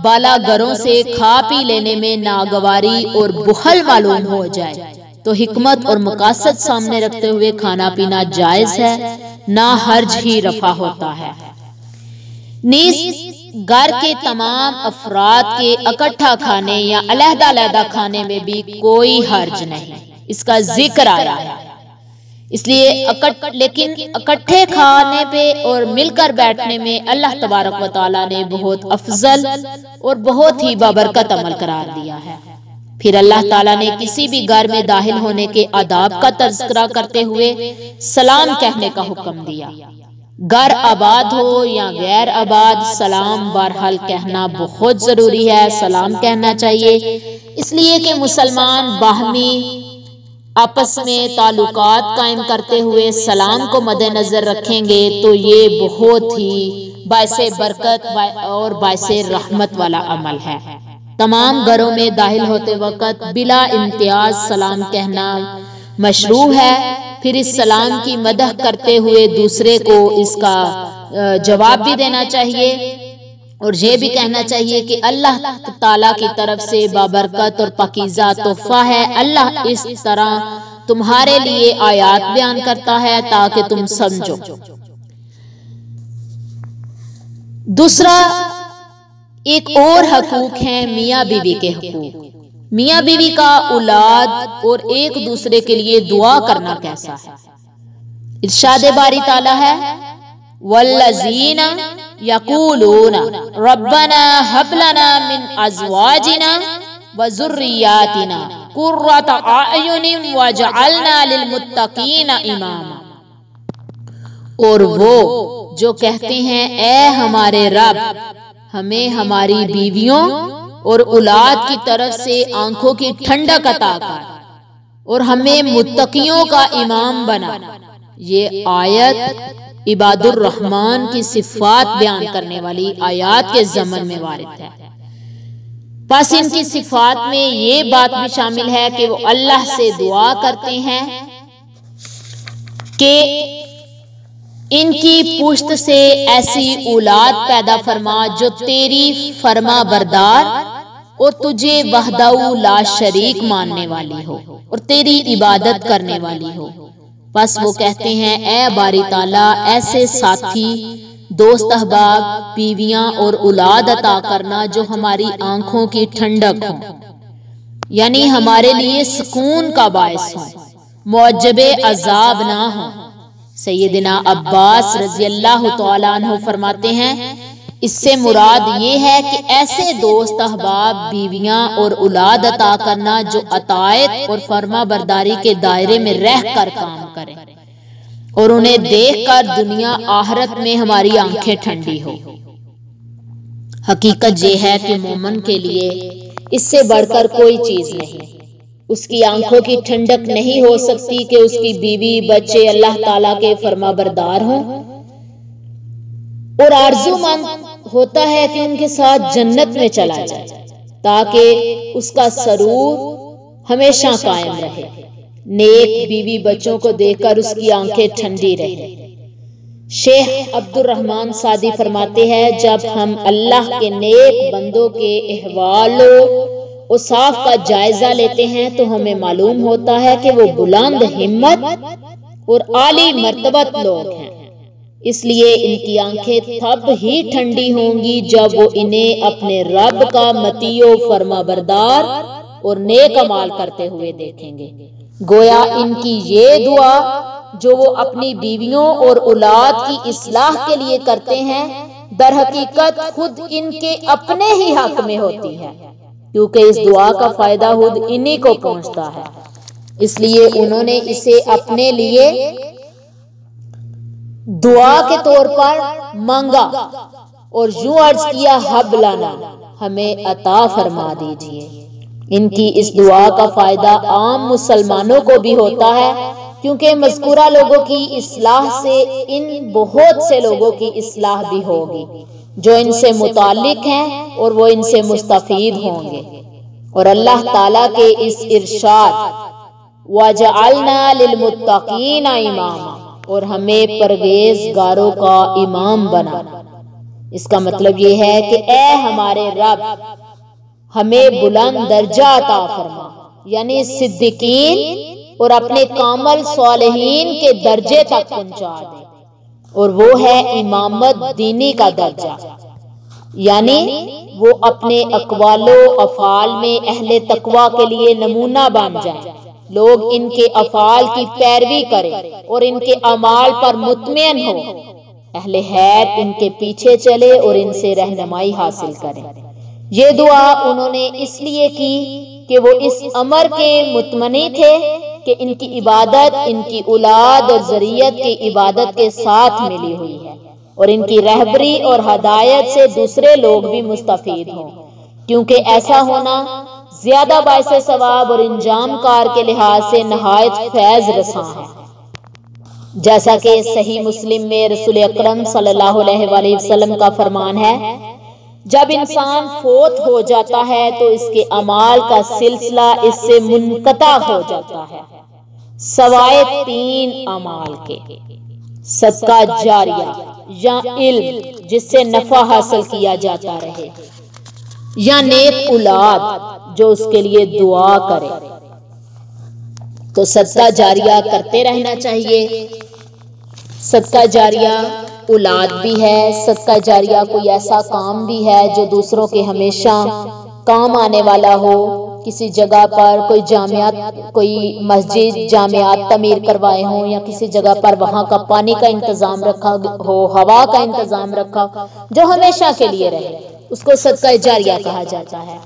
बाला घरों से खा पी लेने में नागवारी और बुखल मालूम हो जाए तो हिकमत और मकासद सामने रखते हुए खाना पीना जायज है, ना हर्ज ही रफा होता है। नीज घर के तमाम अफराद के इकट्ठा खाने या अलहदा-अलहदा खाने में भी कोई हर्ज नहीं, इसका जिक्र आया है। इसलिए लेकिन इकट्ठे खाने पे और मिलकर बैठने में अल्लाह तबारक व तआला ने बहुत अफजल और बहुत ही बाबरकत अमल करार दिया है। फिर अल्लाह ताला ने किसी भी घर में दाखिल होने के आदाब का तज़किरा करते हुए सलाम कहने का हुक्म दिया। घर आबाद हो या गैर आबाद, सलाम बहरहाल कहना बहुत जरूरी है। सलाम कहना चाहिए, इसलिए कि मुसलमान बाहमी आपस में ताल्लुकात कायम करते हुए सलाम को मद्देनजर रखेंगे तो ये बहुत ही बाइसे बरकत और बाइसे रहमत वाला अमल है। तमाम घरों में दाखिल होते वक्त बिला इम्तियाज सलाम कहना मशरू है। फिर इस सलाम की मदह करते हुए दूसरे को इसका जवाब भी देना चाहिए और ये भी कहना चाहिए कि अल्लाह ताला की तरफ से बाबरकत और पाकीज़ा तोहफा है। अल्लाह इस तरह तुम्हारे लिए आयात बयान करता है ताकि तुम समझो। दूसरा एक और हकूक है मियाँ बीवी के हकूक। मियाँ बीवी का औलाद और एक दूसरे के लिए दुआ करना कैसा है। इरशाद बारी ताला है, वल्लज़ीना यक़ूलूना रब्बना हब लना मिन अज़वाजिना व ज़ुर्रिय्यातिना क़ुर्रता अयुनिन वजअलना लिलमुत्तक़ीना इमामा। और वो जो कहते हैं, ऐ हमारे रब, हमें हमारी बीवियों और औलाद की तरफ से आंखों की ठंडक अता कर और हमें मुत्तकियों का इमाम बना। ये आयत इबादुर रहमान की सिफात बयान करने वाली आयात के ज़मन में वारिद है। बस इनकी सिफात में ये बात भी शामिल है कि वो अल्लाह से दुआ करते हैं कि इनकी पुश्त से ऐसी औलाद पैदा फरमा जो तेरी फरमा बरदार और तुझे वहदाउ ला शरीक मानने वाली हो और तेरी इबादत करने वाली हो। बस वो कहते हैं, ऐ बारी ताला, ऐसे साथी, दोस्त, अहबाब, बीवियां और औलाद अता करना जो हमारी आंखों की ठंडक हो, यानी हमारे लिए सुकून का बायस हो, मौजबे अजाब ना हो। सैयदना अब्बास रज़ी अल्लाह तआला अन्हु फरमाते हैं, इससे मुराद ये है कि ऐसे दोस्त, अहबाब, बीवियां और औलाद अता करना जो अतायत और फर्मा बरदारी के दायरे में रह कर काम करें और उन्हें देखकर दुनिया आखिरत में हमारी आंखें ठंडी हो। हकीकत ये है कि मोमिन के लिए इससे बढ़कर कोई चीज नहीं। उसकी आंखों की ठंडक नहीं हो सकती कि उसकी बीवी बच्चे अल्लाह ताला के फर्मा बरदार हों, और आरज़ूमंद होता है कि उनके साथ जन्नत में चला जाए ताकि उसका सरूर हमेशा कायम रहे। नेक बीवी बच्चों को देखकर उसकी आंखें ठंडी रहे। शेख अब्दुल रहमान सादी फरमाते हैं, जब हम अल्लाह के नेक बंदों के अहवालों औसाफ का जायजा लेते हैं तो हमें मालूम होता है कि वो बुलंद हिम्मत और आली मर्तबत लोग हैं। इसलिए इनकी आंखें तब ही ठंडी होंगी जब वो इन्हें अपने रब का मतीयो फर्मा बरदार और नेक अमाल करते हुए देखेंगे। गोया इनकी ये दुआ जो वो अपनी बीवियों और औलाद की इस्लाह के लिए करते हैं, दर हकीकत खुद इनके अपने ही हक में होती है। क्योंकि इस दुआ का फायदा खुद इन्हीं को पहुंचता है। इसलिए उन्होंने इसे अपने लिए दुआ के तौर पर मांगा और यूं अर्ज किया, हब लना, हमें अता फरमा दीजिए। इनकी इस दुआ का फायदा आम मुसलमानों को भी होता है, क्योंकि मज़कूरा लोगों की इस्लाह से इन बहुत से लोगों की इस्लाह भी होगी जो इनसे मुताल्लिक हैं और वो इनसे मुस्तफीद होंगे। और अल्लाह ताला के इस इरशाद वजअलना लिलमुत्तकीना इमामा, और हमें परहेज़गारों का इमाम बना, इसका मतलब ये है कि ए हमारे रब, हमें बुलंद दर्जा अता फरमा, यानी सिद्दीकीन और अपने कामल सालिहीन के दर्जे तक पहुंचा दे। और वो है इमामत दीनी का दर्जा, यानी वो अपने अक़वालो अफ़ाल में अहले तकवा के लिए नमूना बन जाए, लोग इनके अफ़ाल की पैरवी करें और इनके अमाल पर मुतमईन हो, अहले हैर इनके पीछे चले और इनसे रहनुमाई हासिल करें। ये दुआ उन्होंने इसलिए की कि वो इस अमर के मुतमनी थे कि इनकी इबादत इनकी औलाद और ज़रियत की इबादत के साथ मिली हुई है, और इनकी रहबरी और हदायत से दूसरे लोग भी मुस्तफीद हों, क्योंकि ऐसा होना ज्यादा बाइसे सवाब और इंजाम कार के लिहाज से नहायत फैज रसां है। जैसा कि सही मुस्लिम में रसूल अकरम सल्लल्लाहु अलैहि वसल्लम का फरमान है, जब इंसान फोत हो जाता है तो इसके अमाल का सिलसिला इससे मुनक़ता हो जाता है, सवाए 3 अमाल के, सदका जारिया या इल्म जिससे नफा हासिल किया जाता रहे, या नेक औलाद जो उसके लिए दुआ करे। तो सदका जारिया करते रहना चाहिए। सदका जारिया औलाद भी है, सदका जारिया कोई ऐसा काम भी है जो दूसरों के हमेशा काम आने वाला हो। किसी जगह पर कोई जामियात, कोई मस्जिद जामियात तमीर करवाए हों, या किसी जगह पर वहाँ का पानी का इंतजाम रखा हो, हवा का इंतजाम रखा जो हमेशा के लिए रहे, उसको सदका जारिया कहा जाता है।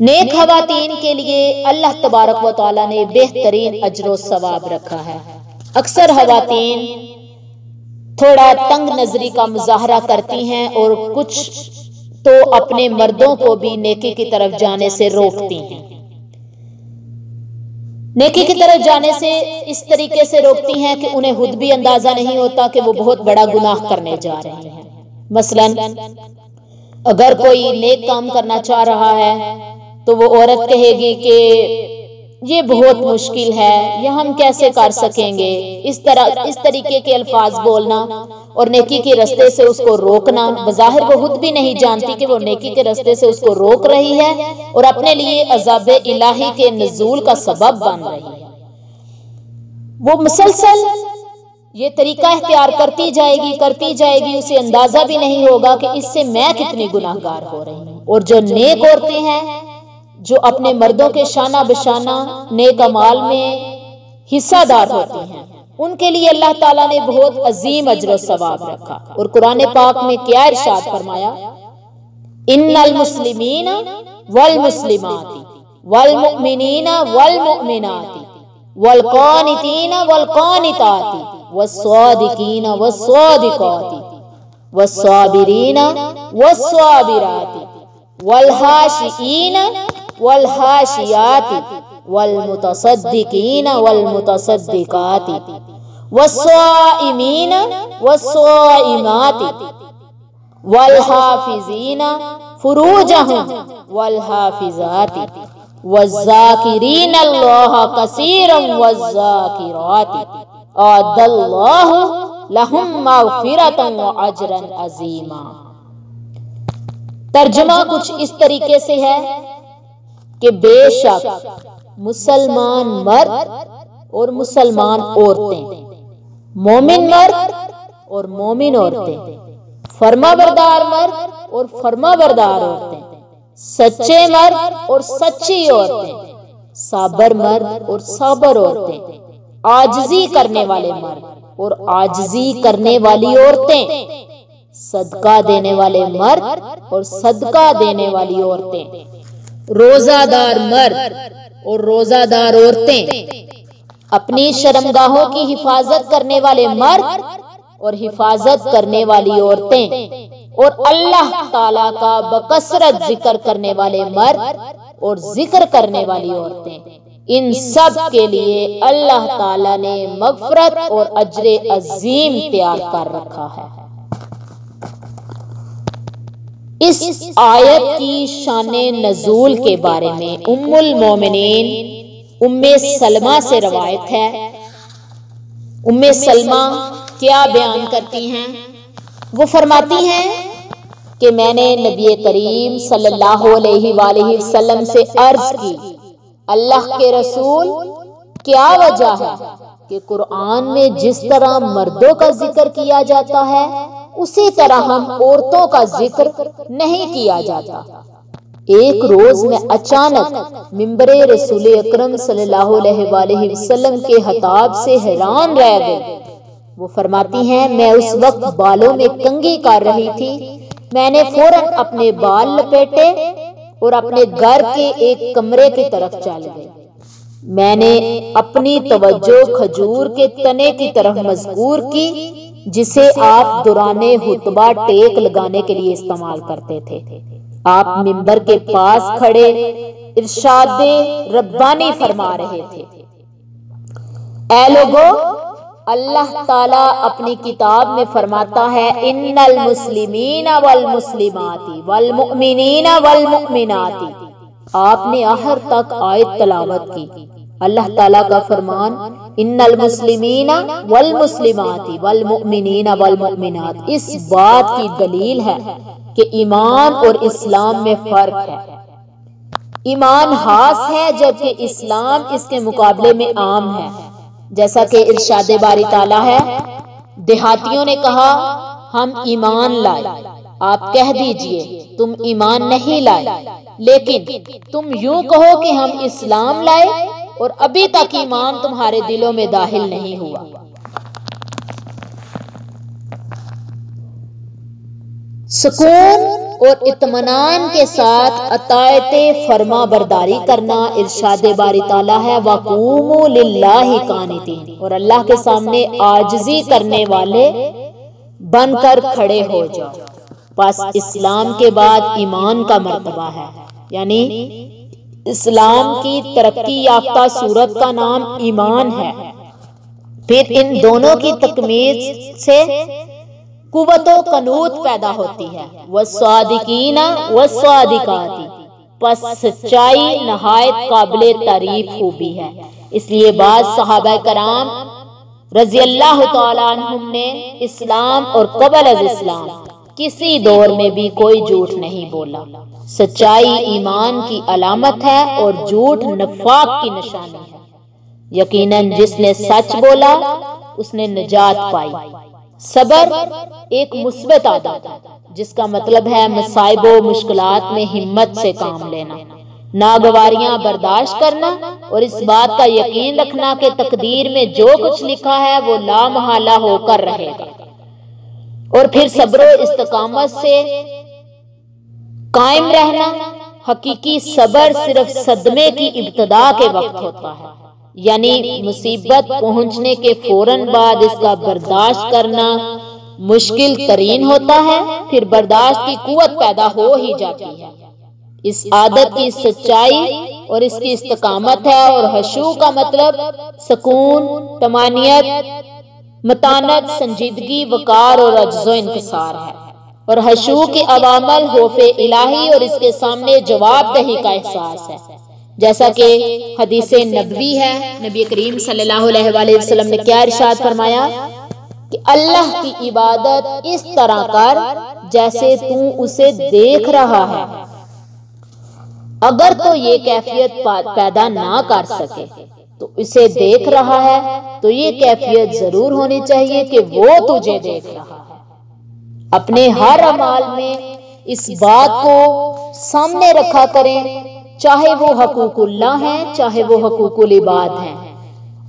नेक खवातीन के लिए अल्लाह तबारक व तआला ने बेहतरीन अजर सवाब रखा है। अक्सर खवातीन थोड़ा तंग नजरी का मुजाहरा करती हैं और कुछ तो अपने मर्दों को भी नेकी की तरफ जाने से रोकती हैं। नेकी की तरफ जाने से इस तरीके से रोकती हैं कि उन्हें खुद भी अंदाजा नहीं होता कि वो बहुत बड़ा गुनाह करने जा रही हैं। मसलन अगर कोई नेक काम करना चाह रहा है तो वो औरत कहेगी कि ये बहुत मुश्किल है, यह हम कैसे कर सकेंगे। इस तरीके के अल्फाज बोलना और नेकी के रास्ते से उसको रोकना, बज़ाहिर वो खुद भी नहीं जानती कि वो नेकी के रास्ते से उसको रोक रही है और अपने लिए अज़ाब इलाही के नुज़ूल का सबब बन रही है। वो मुसलसल ये तरीका इख्तियार करती जाएगी, उसे अंदाजा भी नहीं होगा कि इससे मैं कितनी गुनाहगार हो रही हूँ। और जो नेक औरतें हैं जो अपने मर्दों के शाना बशाना नेक अमाल में हिस्सादार होती हैं, उनके लिए अल्लाह ताला ने बहुत अजीम अजर सवाब रखा। और कुरान पाक में क्या इरशाद फरमाया, इन्नल मुस्लिमीना वल मुस्लिमाती वल मुमिनीना वल मुमिनाती वल कानितीना वल कानिताती वस्सादिकीना वस्सादिकाती वस्साबिरीना वस्साबिराती वल हाशिईना वल हाशियाती वल मुतसद्दिकीना वल मुतसद्दिकाती वस्साइमीना वस्साइमाती वल हाफिजीना फुरूजहुम वल हाफिजाती वज़्ज़ाकिरीना अल्लाह कसीरन वज़्ज़ाकिराती अदल्लाहु लहुम मग़फ़िरतन व अजरन अज़ीमा। तर्जुमा कुछ इस तरीके से है कि बेशक मुसलमान मर्द और मुसलमान औरतें, मोमिन मर्द और मोमिन औरतें, फर्माबरदार मर्द और फर्माबरदार औरतें, सच्चे मर्द और सच्ची औरतें, साबर मर्द और साबर औरतें, आजिज़ी करने वाले मर्द और आजिज़ी करने वाली औरतें, सदका देने वाले मर्द और सदका देने वाली औरतें, रोजादार मर्द और रोजादार औरतें, अपनी शर्मगाहों की हिफाजत करने वाले मर्द और हिफाजत करने वाली औरतें, और अल्लाह ताला का बकसरत जिक्र करने वाले मर्द और जिक्र करने वाली औरतें, इन सब के लिए अल्लाह ताला ने मगफरत और अजरे अजीम तैयार कर रखा है। इस आयत की शाने नजूल के बारे में उम्मुल मोमिनीन उम्मे सलमा से रवायत है। उम्मे सलमा क्या बयान करती हैं? वो फरमाती हैं कि मैंने नबी करीम सल्लल्लाहु अलैहि वसल्लम से अर्ज की, अल्लाह के रसूल, क्या वजह है कि कुरान में जिस तरह मर्दों का जिक्र किया जाता है उसी तरह हम औरतों का जिक्र नहीं किया जाता। एक रोज मैं अचानक मिंबरे रसूल अकरम सल्लल्लाहु अलैहि वसल्लम के खिताब से हैरान रह गई। वो फरमाती हैं, मैं उस वक्त बालों में कंघी कर रही थी। मैंने फौरन अपने बाल लपेटे और अपने घर के एक कमरे की तरफ चल गई। मैंने अपनी तवज्जो खजूर के तने की तरफ मजबूर की, जिसे आप दुराने हुतबा टेक लगाने के लिए इस्तेमाल करते थे। आप मिंबर के पास खड़े इरशादे रब्बानी फरमा रहे थे, ऐ लोगो, अल्लाह ताला अपनी किताब में फरमाता है, इन्नल मुस्लिमीना वल मुस्लिमाती वल मुमिनीना वल मुमिनाती। आपने आहर तक आयत तलावत की। अल्लाह ताला का फरमान, इन्नल मुस्लिमीना वल मुस्लिमाती वल मुमिनीना वल मुमिनात, इस बात की दलील है कि ईमान और इस्लाम में फर्क है। ईमान खास है जबकि इस्लाम इसके मुकाबले में आम है। जैसा कि इरशादे बारी ताला है, देहातियों ने कहा हम ईमान लाए। आप कह दीजिए तुम ईमान नहीं लाए, लेकिन तुम यूं कहो कि हम इस्लाम लाए और अभी तक ईमान तुम्हारे दिलों में दाखिल नहीं हुआ। सुकून और इत्मीनान के साथ अतायते फरमा बरदारी करना इरशादे बारी ताला है, वक़ूमू लिल्लाहि कानितीन, और अल्लाह के सामने आजिज़ी करने वाले बनकर खड़े हो जाओ। बस इस्लाम के बाद ईमान का मर्तबा है, यानी इस्लाम की तरक्की याफ्ता सूरत का नाम ईमान है। फिर इन दोनों की तकमील से कुव्वतो कनूत पैदा होती है, वस्वादिकीना वस्वादिकाती, बस सच्चाई नहायत काबिले तारीफ खूबी है। इसलिए बाद सहाबा कराम रज़ी अल्लाह तआला अन्हुम ने इस्लाम और क़ब्ल अज़ इस्लाम किसी दौर में भी कोई झूठ नहीं बोला। सच्चाई ईमान की अलामत है और झूठ नफाक की निशानी है। यकीनन जिसने सच बोला उसने निजात पाई। सबर एक मुस्बत आदत है, जिसका मतलब है मसाइबो मुश्किलात में हिम्मत से काम लेना, नागवारियां बर्दाश्त करना और इस बात का यकीन रखना कि तकदीर में जो कुछ लिखा है वो लामहला होकर रहेगा। और फिर सब्र इस्तकामत से कायम रहना। हकीकी सबर सिर्फ सदमे की इब्तदा के वक्त होता है, यानी मुसीबत पहुंचने के फौरन बाद इसका बर्दाश्त करना मुश्किल तरीन होता है, फिर बर्दाश्त की कुव्वत पैदा हो ही जाती है। इस आदत की सच्चाई और इसकी इस्तकामत है। और हशू का मतलब सुकून, तमानियत, मतानत, संजीदगी, वकार और अज्जो इंकिसार है। और हशू के अवामल खौफे इलाही और इसके सामने जवाबदही का एहसास है। जैसा कि हदीसे नबवी है, नबी करीम सल्लल्लाहु अलैहि वसल्लम ने क्या इरशाद फरमाया कि अल्लाह की इबादत इस तरह कर जैसे तू उसे देख रहा है। अगर तो ये कैफियत पैदा ना कर सके तो इसे देख रहा है, तो ये कैफियत जरूर होनी चाहिए कि वो तुझे देख रहा है। अपने हर अमाल में इस बात को सामने रखा करें, चाहे वो हकूकुल्लाह हैं, चाहे वो हकूकुल इबाद हैं।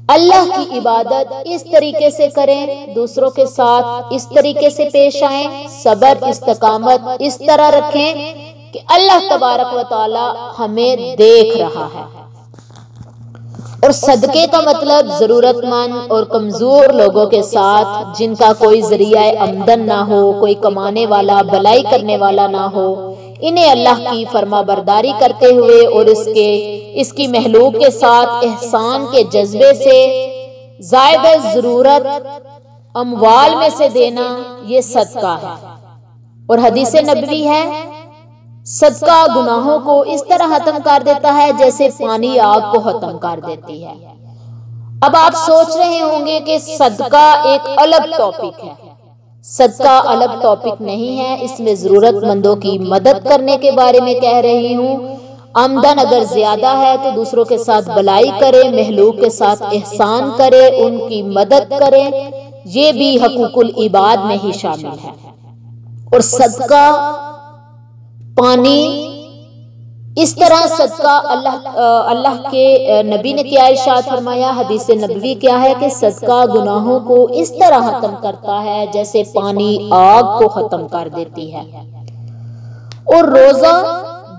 अल्लाह की इबादत इस तरीके से करें, दूसरों के साथ इस तरीके से पेश आएं, सबर इस्तकामत इस तरह रखें कि अल्लाह तबारक व तआला हमें देख रहा है। और सदके का मतलब जरूरतमंद और कमजोर लोगों के साथ, जिनका कोई जरिया आमदन ना हो, कोई कमाने वाला भलाई करने वाला ना हो, इन्हें अल्लाह की फरमाबरदारी करते हुए और इसकी महलूक के साथ एहसान के जज्बे से ज़ायदा जरूरत अमवाल में से देना, ये सदका है। और हदीस नबवी है, सदका गुनाहों को इस तरह खत्म कर देता है जैसे पानी आग को खत्म कर देती है। अब आप सोच रहे होंगे कि सदका एक अलग टॉपिक है। सदका अलग टॉपिक नहीं है, इसमें जरूरतमंदों की मदद करने के बारे में कह रही हूँ। आमदन अगर ज्यादा है तो दूसरों के साथ भलाई करे, महलूक के साथ एहसान करे, उनकी मदद करे, ये भी हकूकुल इबाद में ही शामिल है। और सदका पानी, इस तरह सदका अल्लाह के नबी ने क्या इरशाद फरमाया, हदीस नबवी क्या है कि सदका गुनाहों को इस तरह खत्म करता है जैसे पानी आग को खत्म कर देती है। और रोजा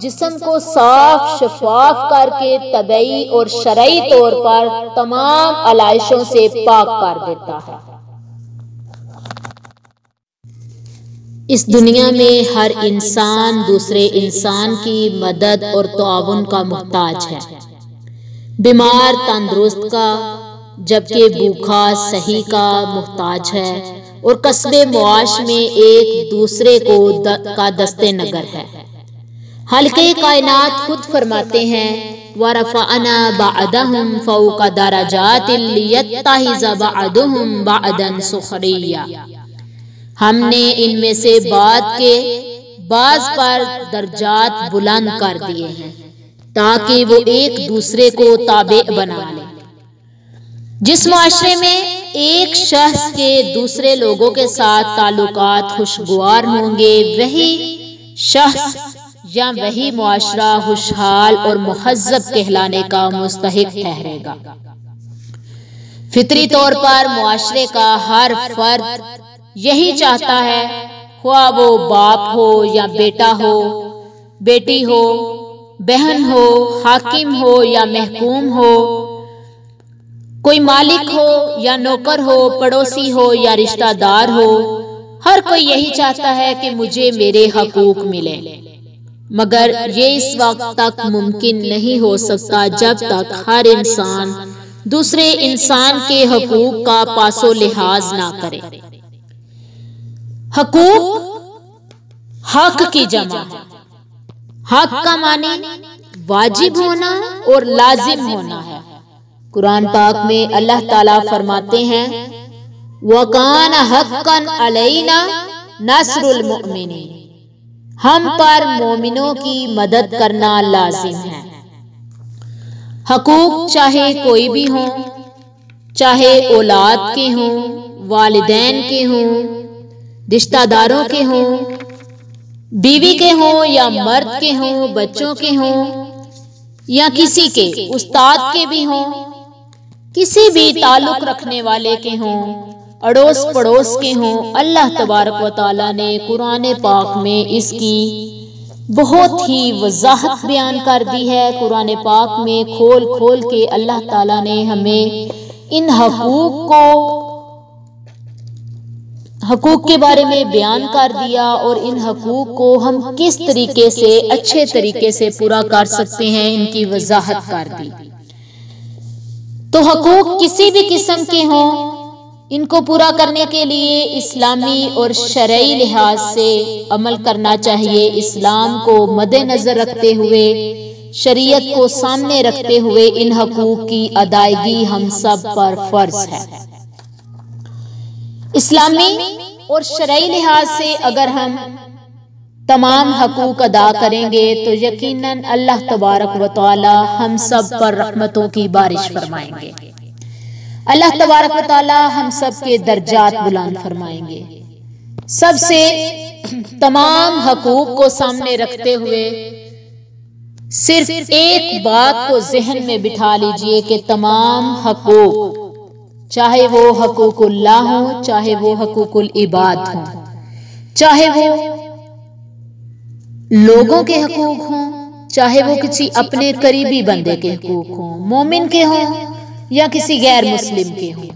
जिस्म को साफ शफाफ करके तबई और शरई तौर पर तमाम अलाइशों से पाक कर देता है। इस दुनिया में हर इंसान दूसरे इंसान की मदद और ताउन का मुहताज है। बीमार तंदुरुस्त का, जबकि भूखा सही का मुहताज है। और कस्बे मुआश में एक दूसरे को का दस्ते नगर है। हल्के कायनात खुद फरमाते हैं, वरफ़अना बअदहुम फ़ौक़ दरजातिल लियत्तख़िज़ बअदुहुम बअदन सुख़रिय्या। हमने इनमें से बाज़ पर दर्जात बुलंद कर दिए हैं ताकि वो एक दूसरे को ताबे बना लें। जिस माशरे में एक शख्स के दूसरे लोगों के साथ ताल्लुकात खुशगवार होंगे, वही शख्स या वही मुआशरा खुशहाल और मुहज़्ज़ब कहलाने का मुस्तहिक ठहरेगा। फितरी तौर पर मुआशरे का हर फर्द यही चाहता है, ख्वाह वो बाप हो या बेटा हो, बेटी हो, बहन हो, हाकिम हो या महकूम हो, कोई मालिक हो या नौकर हो, पड़ोसी हो या रिश्तेदार हो, हर कोई यही चाहता है कि मुझे मेरे हकूक मिले। मगर ये इस वक्त तक मुमकिन नहीं हो सकता जब तक हर इंसान दूसरे इंसान के हकूक का पासो लिहाज ना करे। हकूक हक की जमा है। हक का माने वाजिब होना और लाजिम होना है। कुरान पाक में अल्लाह ताला फरमाते हैं, वकान हक्कन अलैना नस्रुल मुमिनीन। हम पर मोमिनों की मदद करना लाजिम है। हकूक चाहे कोई भी हो, चाहे औलाद के हों, वालिदैन के हों, रिश्तेदारों के हों, बीवी के हों या मर्द के हों, बच्चों के हों या किसी के उस्ताद के भी हों, किसी भी ताल्लुक रखने वाले के हों, अड़ोस पड़ोस के हों, अल्लाह तबारक व तआला ने कुरान पाक में इसकी बहुत ही वजाहत बयान कर दी है। कुरान पाक में खोल खोल के अल्लाह ताला ने हमें इन हकूक के बारे में बयान कर दिया और इन हकूक को हम किस तरीके से अच्छे तरीके से पूरा कर सकते हैं, इनकी वजाहत कर दी। तो हकूक किसी भी किस्म के हों, इनको पूरा करने के लिए इस्लामी और शरई लिहाज से अमल करना चाहिए। इस्लाम को मद्देनजर रखते हुए, शरीयत को सामने रखते हुए इन हकूक की अदायगी हम सब पर फर्ज है। इस्लामी और शरई लिहाज से अगर हम तमाम हकूक अदा करेंगे तो यकीनन अल्लाह तबारक व तआला हम सब पर रहमतों की बारिश फरमाएंगे। अल्लाह तबारक व तआला हम सब के दर्जात बुलंद फरमाएंगे। सबसे तमाम हकूक को सामने रखते हुए सिर्फ एक बात को जहन में बिठा लीजिए कि तमाम हकूक, चाहे वो हकूकुल्लाह हो, चाहे वो हकूकुल इबाद हो, चाहे वो लोगों के हकूक हों, चाहे वो किसी अपने करीबी बंदे के हकूक हों, मोमिन के हों या किसी गैर मुस्लिम के हों,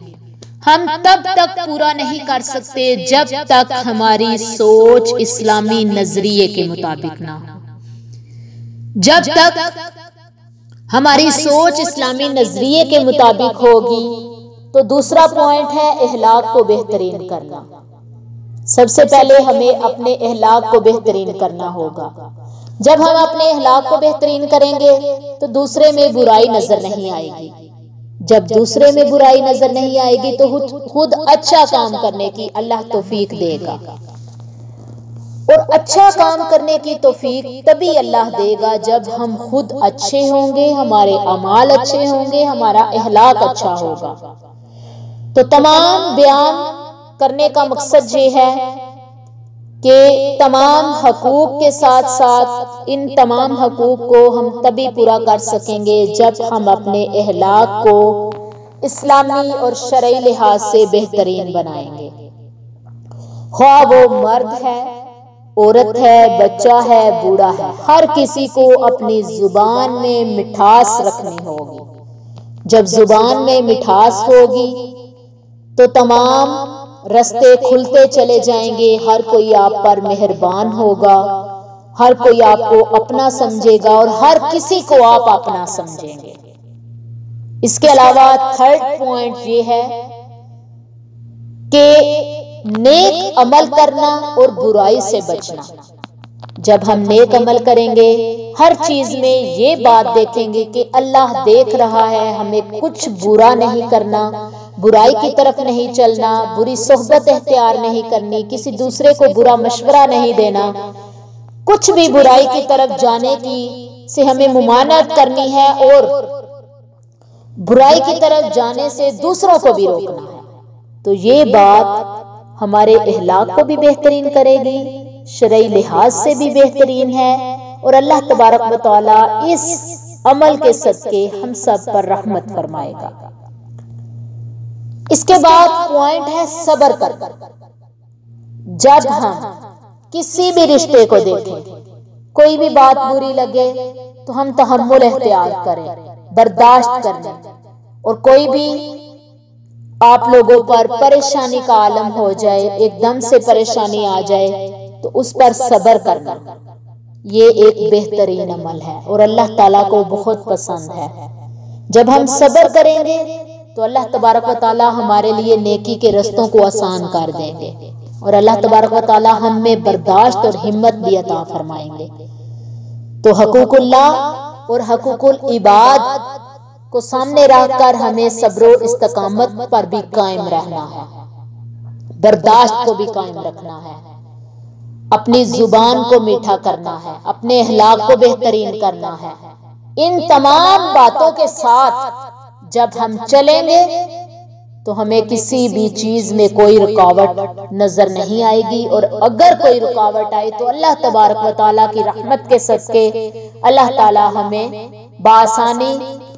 हम तब तक पूरा नहीं कर सकते जब तक हमारी सोच इस्लामी नजरिए के मुताबिक ना हो। जब तक हमारी सोच इस्लामी नजरिए के मुताबिक होगी तो दूसरा पॉइंट है अहलाक को बेहतरीन करना। सबसे पहले हमें अपने अहलाक को बेहतरीन करना होगा। जब हम अपने अहलाक को बेहतरीन करेंगे तो दूसरे में बुराई नजर नहीं आएगी। जब दूसरे में बुराई नजर नहीं आएगी तो खुद अच्छा काम करने की अल्लाह तौफीक देगा। और अच्छा काम करने की तौफीक तभी अल्लाह देगा जब हम खुद अच्छे होंगे, हमारे अमाल अच्छे होंगे, हमारा अहलाक अच्छा होगा। तो तमाम बयान करने का मकसद ये है कि तमाम हकूक के साथ साथ इन तमाम हकूक को हम तभी पूरा कर सकेंगे जब हम अपने अहलाक को इस्लामी और शरई लिहाज से बेहतरीन बनाएंगे। ख्वाह वो मर्द है, औरत है, बच्चा है, बूढ़ा है, हर किसी को अपनी जुबान में मिठास रखनी होगी। जब जुबान में मिठास होगी तो तमाम रास्ते खुलते चले जाएंगे, हर कोई आप पर मेहरबान होगा, हर कोई आपको अपना समझेगा और हर किसी को आप अपना समझेंगे। इसके अलावा थर्ड पॉइंट ये है कि नेक अमल करना और बुराई से बचना। जब हम नेक अमल करेंगे, हर चीज में ये बात देखेंगे कि अल्लाह देख रहा है, हमें कुछ बुरा नहीं करना, बुराई की तरफ नहीं चलना, बुरी सोहबत इख्तियार नहीं करनी, किसी दूसरे को बुरा मशवरा नहीं देना, कुछ भी बुराई की तरफ जाने की से हमें मुमानत करनी है और बुराई की तरफ जाने से दूसरों को भी रोकना है। तो ये बात हमारे अहलाक को भी बेहतरीन करेगी, शरई लिहाज से भी बेहतरीन है और अल्लाह तबारक व तआला इस अमल के सदके हम सब पर रहमत फरमाएगा। इसके बाद पॉइंट है सब्र कर। जब हम किसी भी रिश्ते को देखें, कोई भी बात बुरी लगे तो हम तहम्मुल इख्तियार करें, बर्दाश्त करें, और कोई भी आप लोगों पर परेशानी का आलम हो जाए, एकदम से परेशानी आ जाए तो उस पर सब्र करना, ये एक बेहतरीन अमल है और अल्लाह ताला को बहुत पसंद है। जब हम सब्र करेंगे तो अल्लाह तबारक व तआला हमारे लिए नेकी के रस्तों को आसान कर देंगे और अल्लाह तबारक व तआला हमें बर्दाश्त और हिम्मत भी अता फरमाएंगे। तो हकूकुल्लाह और हकूकुल इबाद को सामने रखकर हमें सब्र और इस्तकामत पर भी कायम रहना है, बर्दाश्त को भी कायम रखना है, अपनी जुबान को मीठा करना है, अपने अहलाक को बेहतरीन करना है। इन तमाम बातों के साथ जब हम चलेंगे तो हमें किसी भी चीज में कोई रुकावट नजर नहीं आएगी और अगर कोई रुकावट आए तो अल्लाह तबारक व तआला की रहमत के सदके अल्लाह ताला हमें बासानी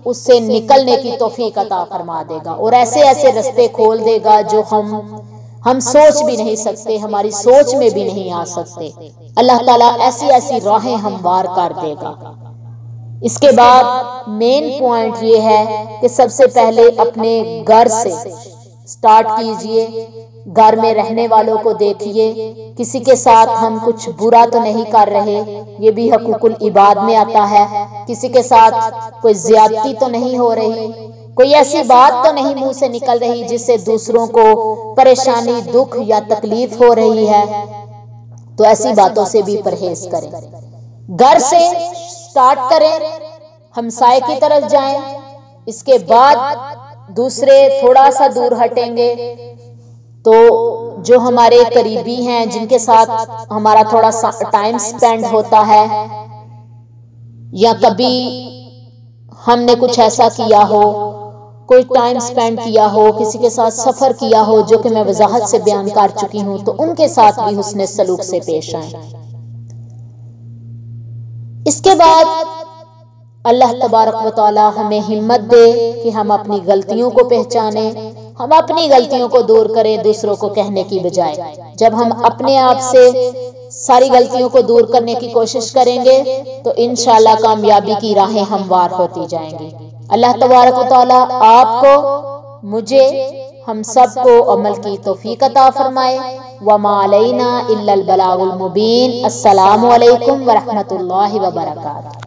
उससे निकलने की तौफीक अता फरमा देगा और ऐसे ऐसे रास्ते खोल देगा जो हम सोच भी नहीं सकते, हमारी सोच में भी नहीं आ सकते। अल्लाह ताला ऐसी ऐसी राहें हमवार कर देगा। इसके बाद मेन पॉइंट ये है कि सबसे पहले अपने घर से स्टार्ट कीजिए, घर में रहने वालों को देखिए, किसी के साथ हम कुछ बुरा तो नहीं कर रहे, ये भी हकूकुल इबाद में आता है। किसी के साथ कोई ज्यादती तो नहीं हो रही, कोई ऐसी बात तो नहीं मुंह से निकल रही जिससे दूसरों को परेशानी, दुख या तकलीफ हो रही है, तो ऐसी बातों से भी परहेज करें। घर से स्टार्ट करें, हमसाए की तरफ जाएं, इसके बाद दूसरे थोड़ा सा दूर हटेंगे तो जो हमारे करीबी हैं, जिनके साथ हमारा थोड़ा सा टाइम स्पेंड होता है, या कभी हमने कुछ ऐसा किया हो, कोई टाइम स्पेंड किया हो, किसी के साथ सफर किया हो, जो कि मैं वजाहत से बयान कर चुकी हूं, तो उनके साथ भी हुस्ने सलूक से पेश आएं। इसके बाद अल्लाह तबारक व तआला हमें हिम्मत दे कि हम अपनी गलतियों को पहचाने, हम अपनी गलतियों को दूर करें दूसरों को कहने की बजाय। जब हम अपने आप से सारी गलतियों को दूर करने की कोशिश करेंगे तो इंशाल्लाह कामयाबी की राहें हमवार होती जाएंगी। अल्लाह तबारक व तआला आपको, मुझे, हम सबको अमल की तौफीक अता फरमाए। वमा अलैना इल्लल बलागुल मुबीन। अस्सलामु अलैकुम व रहमतुल्लाहि व बरकातहू।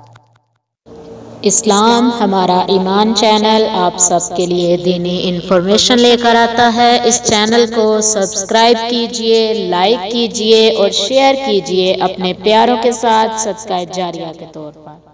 इस्लाम हमारा ईमान चैनल आप सबके लिए दीनी इंफॉर्मेशन लेकर आता है। इस चैनल को सब्सक्राइब कीजिए, लाइक कीजिए और शेयर कीजिए अपने प्यारों के साथ सदका जारिया के तौर पर।